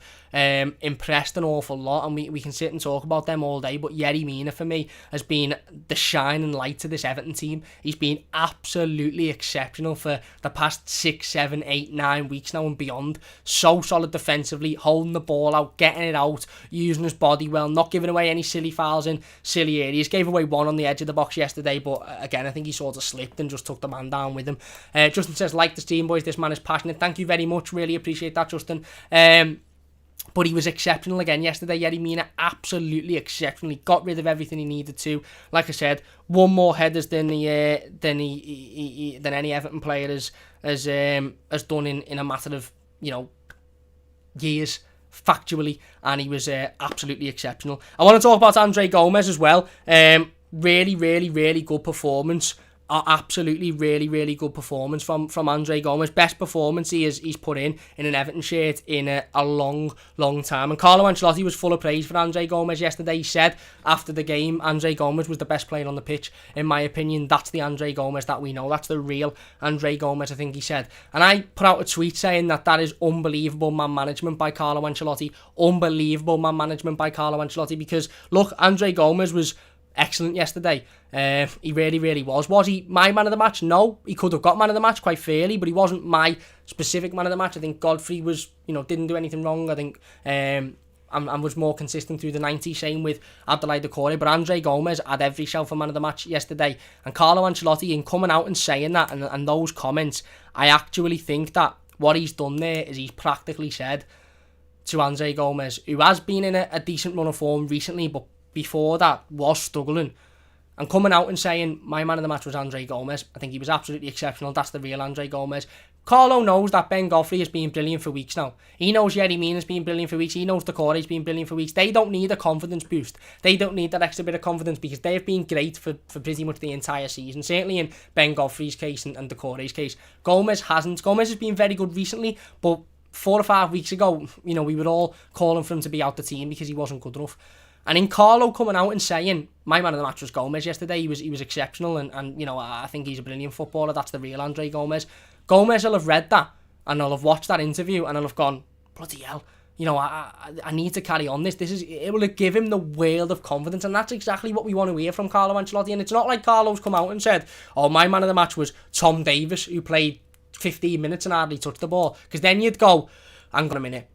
impressed an awful lot, and we can sit and talk about them all day. But Yerry Mina, for me, has been the shining light to this Everton team. He's been absolutely exceptional for the past 6, 7, 8, 9 weeks now and beyond. So solid defensively, holding the ball out, getting it out, using his body well, not giving away any silly fouls in silly areas. Gave away one on the edge of the box yesterday, but again, I think he sort of slipped and just took the man down with him. Justin says, like the team, boys, this man is passionate. Thank you very much, really appreciate that, Justin. But he was exceptional again yesterday. Yerry Mina, absolutely exceptionally got rid of everything he needed to. Like I said, won more headers than any Everton player has done in a matter of years, factually, and he was absolutely exceptional. I want to talk about Andre Gomes as well. Really, really, really good performance. Absolutely really, really good performance from Andre Gomes. Best performance he's put in an Everton shirt in a long, long time. And Carlo Ancelotti was full of praise for Andre Gomes yesterday. He said after the game, Andre Gomes was the best player on the pitch. In my opinion, that's the Andre Gomes that we know. That's the real Andre Gomes, I think he said. And I put out a tweet saying that is unbelievable man management by Carlo Ancelotti. Unbelievable man management by Carlo Ancelotti, because, look, Andre Gomes was excellent yesterday. He really, really was. Was he my man of the match? No, he could have got man of the match quite fairly, but he wasn't my specific man of the match. I think Godfrey was, didn't do anything wrong. I think and was more consistent through the 90. Same with Abdoulaye Doucouré, but Andre Gomes had every shout for man of the match yesterday. And Carlo Ancelotti, in coming out and saying that and those comments, I actually think that what he's done there is he's practically said to Andre Gomes, who has been in a decent run of form recently, but before that was struggling, and coming out and saying my man of the match was Andre Gomes. I think he was absolutely exceptional. That's the real Andre Gomes. Carlo knows that Ben Godfrey has been brilliant for weeks now. He knows Yerry Mina has been brilliant for weeks. He knows Doucouré's been brilliant for weeks. They don't need a confidence boost. They don't need that extra bit of confidence, because they've been great for pretty much the entire season. Certainly in Ben Godfrey's case and Doucouré's case. Gomes hasn't. Gomes has been very good recently, but 4 or 5 weeks ago, we were all calling for him to be out the team because he wasn't good enough. And in Carlo coming out and saying my man of the match was Gomes yesterday, he was exceptional, and I think he's a brilliant footballer. That's the real Andre Gomes. Gomes will have read that, and I'll have watched that interview, and I'll have gone, bloody hell, I need to carry on this. It will give him the world of confidence, and that's exactly what we want to hear from Carlo Ancelotti. And it's not like Carlo's come out and said, oh, my man of the match was Tom Davies, who played 15 minutes and hardly touched the ball, because then you'd go, hang on a minute.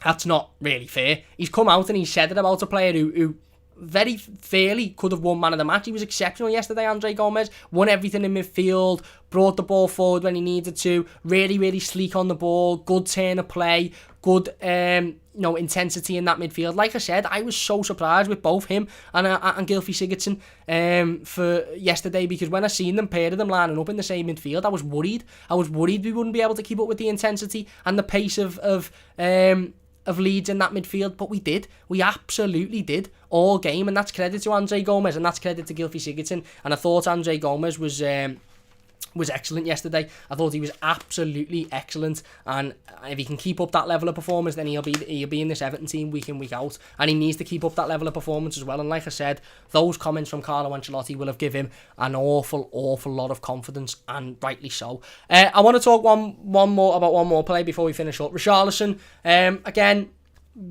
That's not really fair. He's come out and he said it about a player who very fairly could have won man of the match. He was exceptional yesterday, Andre Gomes. Won everything in midfield, brought the ball forward when he needed to, really, really sleek on the ball, good turn of play, good intensity in that midfield. Like I said, I was so surprised with both him and Gylfi Sigurdsson for yesterday, because when I seen them, pair of them lining up in the same midfield, I was worried. I was worried we wouldn't be able to keep up with the intensity and the pace of Leeds in that midfield, but we did. We absolutely did all game, and that's credit to Andre Gomes, and that's credit to Gylfi Sigurdsson. And I thought Andre Gomes was excellent yesterday. I thought he was absolutely excellent, and if he can keep up that level of performance, then he'll be in this Everton team week in, week out, and he needs to keep up that level of performance as well. And like I said, those comments from Carlo Ancelotti will have given him an awful lot of confidence, and rightly so. I want to talk one more play before we finish up. Richarlison, again,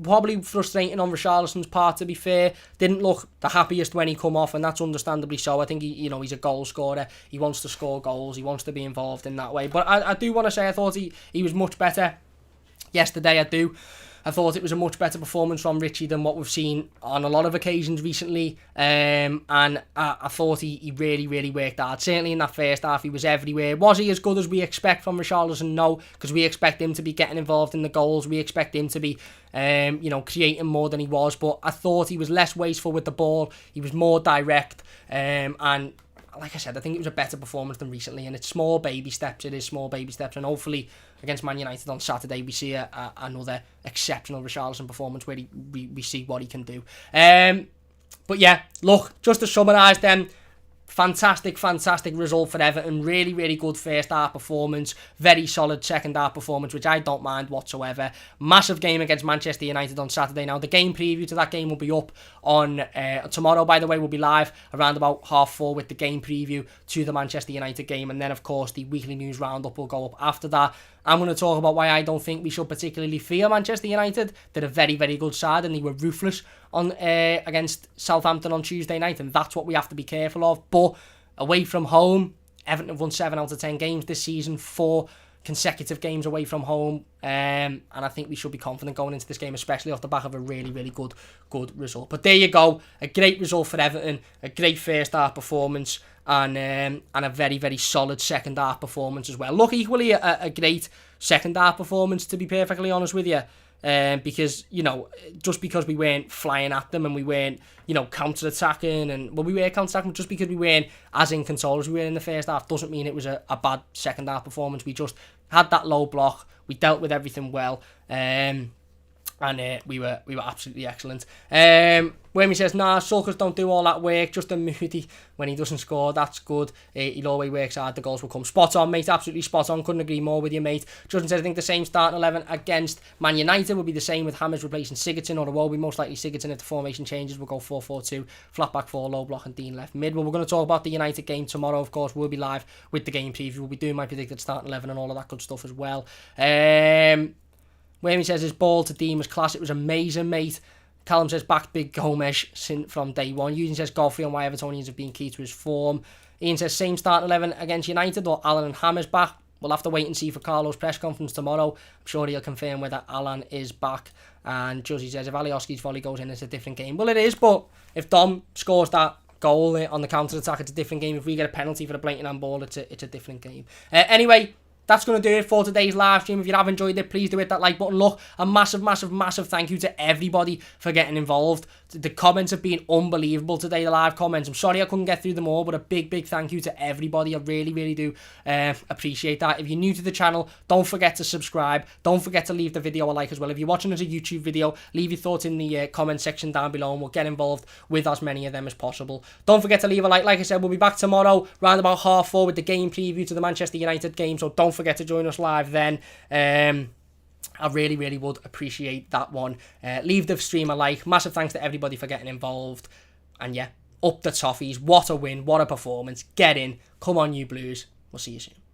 probably frustrating on Richarlison's part, to be fair. Didn't look the happiest when he come off, and that's understandably so. I think he's a goal scorer. He wants to score goals. He wants to be involved in that way. But I do want to say I thought he was much better yesterday. I thought it was a much better performance from Richie than what we've seen on a lot of occasions recently. And I thought he really worked hard. Certainly in that first half, he was everywhere. Was he as good as we expect from Richarlison? No, because we expect him to be getting involved in the goals. We expect him to be, creating more than he was. But I thought he was less wasteful with the ball. He was more direct. And like I said, I think it was a better performance than recently. And it's small baby steps. It is small baby steps. And hopefully against Man United on Saturday, we see another exceptional Richarlison performance where we see what he can do. But yeah, look, just to summarise then, fantastic result for Everton. Really good first half performance. Very solid second half performance, which I don't mind whatsoever. Massive game against Manchester United on Saturday. Now, the game preview to that game will be up on tomorrow, by the way. We'll be live around about 4:30 with the game preview to the Manchester United game. And then, of course, the weekly news roundup will go up after that. I'm going to talk about why I don't think we should particularly fear Manchester United. They're a very good side, and they were ruthless on against Southampton on Tuesday night, and that's what we have to be careful of. But away from home, Everton have won 7 out of 10 games this season, 4 consecutive games away from home, and I think we should be confident going into this game, especially off the back of a really good result. But there you go, a great result for Everton, a great first half performance, and a very solid second half performance as well. Look, equally a great second half performance, to be perfectly honest with you. Because, just because we weren't flying at them and we weren't, counter-attacking, we were counter-attacking, just because we weren't as in control as we were in the first half doesn't mean it was a bad second half performance. We just had that low block, we dealt with everything well, and we were absolutely excellent. When he says, sulkers don't do all that work, just a moody when he doesn't score, that's good. He always works hard, the goals will come. Spot on, mate, absolutely spot on. Couldn't agree more with you, mate. Justin says, I think the same starting 11 against Man United will be the same with Hammers replacing Sigurdsson, or it will be most likely Sigurdsson if the formation changes. We'll go 4-4-2, flat back 4, low block and Dean left mid. Well, we're going to talk about the United game tomorrow, of course. We'll be live with the game preview. We'll be doing my predicted starting 11 and all of that good stuff as well. Where he says his ball to Dean was class. It was amazing, mate. Callum says back big Gomes from day one. Eugene says Godfrey on why Evertonians have been key to his form. Ian says same starting 11 against United or Alan and Hammers back. We'll have to wait and see for Carlo's press conference tomorrow. I'm sure he'll confirm whether Alan is back. And Josie says if Alioski's volley goes in, it's a different game. Well, it is, but if Dom scores that goal on the counter-attack, it's a different game. If we get a penalty for a blatant handball, it's a different game. Anyway, that's going to do it for today's live stream. If you have enjoyed it, please do hit that like button. Look, a massive thank you to everybody for getting involved. The comments have been unbelievable today, the live comments. I'm sorry I couldn't get through them all, but a big thank you to everybody. I really do appreciate that. If you're new to the channel, don't forget to subscribe. Don't forget to leave the video a like as well. If you're watching as a YouTube video, leave your thoughts in the comment section down below, and we'll get involved with as many of them as possible. Don't forget to leave a like. Like I said, we'll be back tomorrow, round about 4:30 with the game preview to the Manchester United game, so don't forget to join us live then. I really would appreciate that one. Leave the stream a like. Massive thanks to everybody for getting involved. And yeah, up the toffees. What a win. What a performance. Get in. Come on, you Blues. We'll see you soon.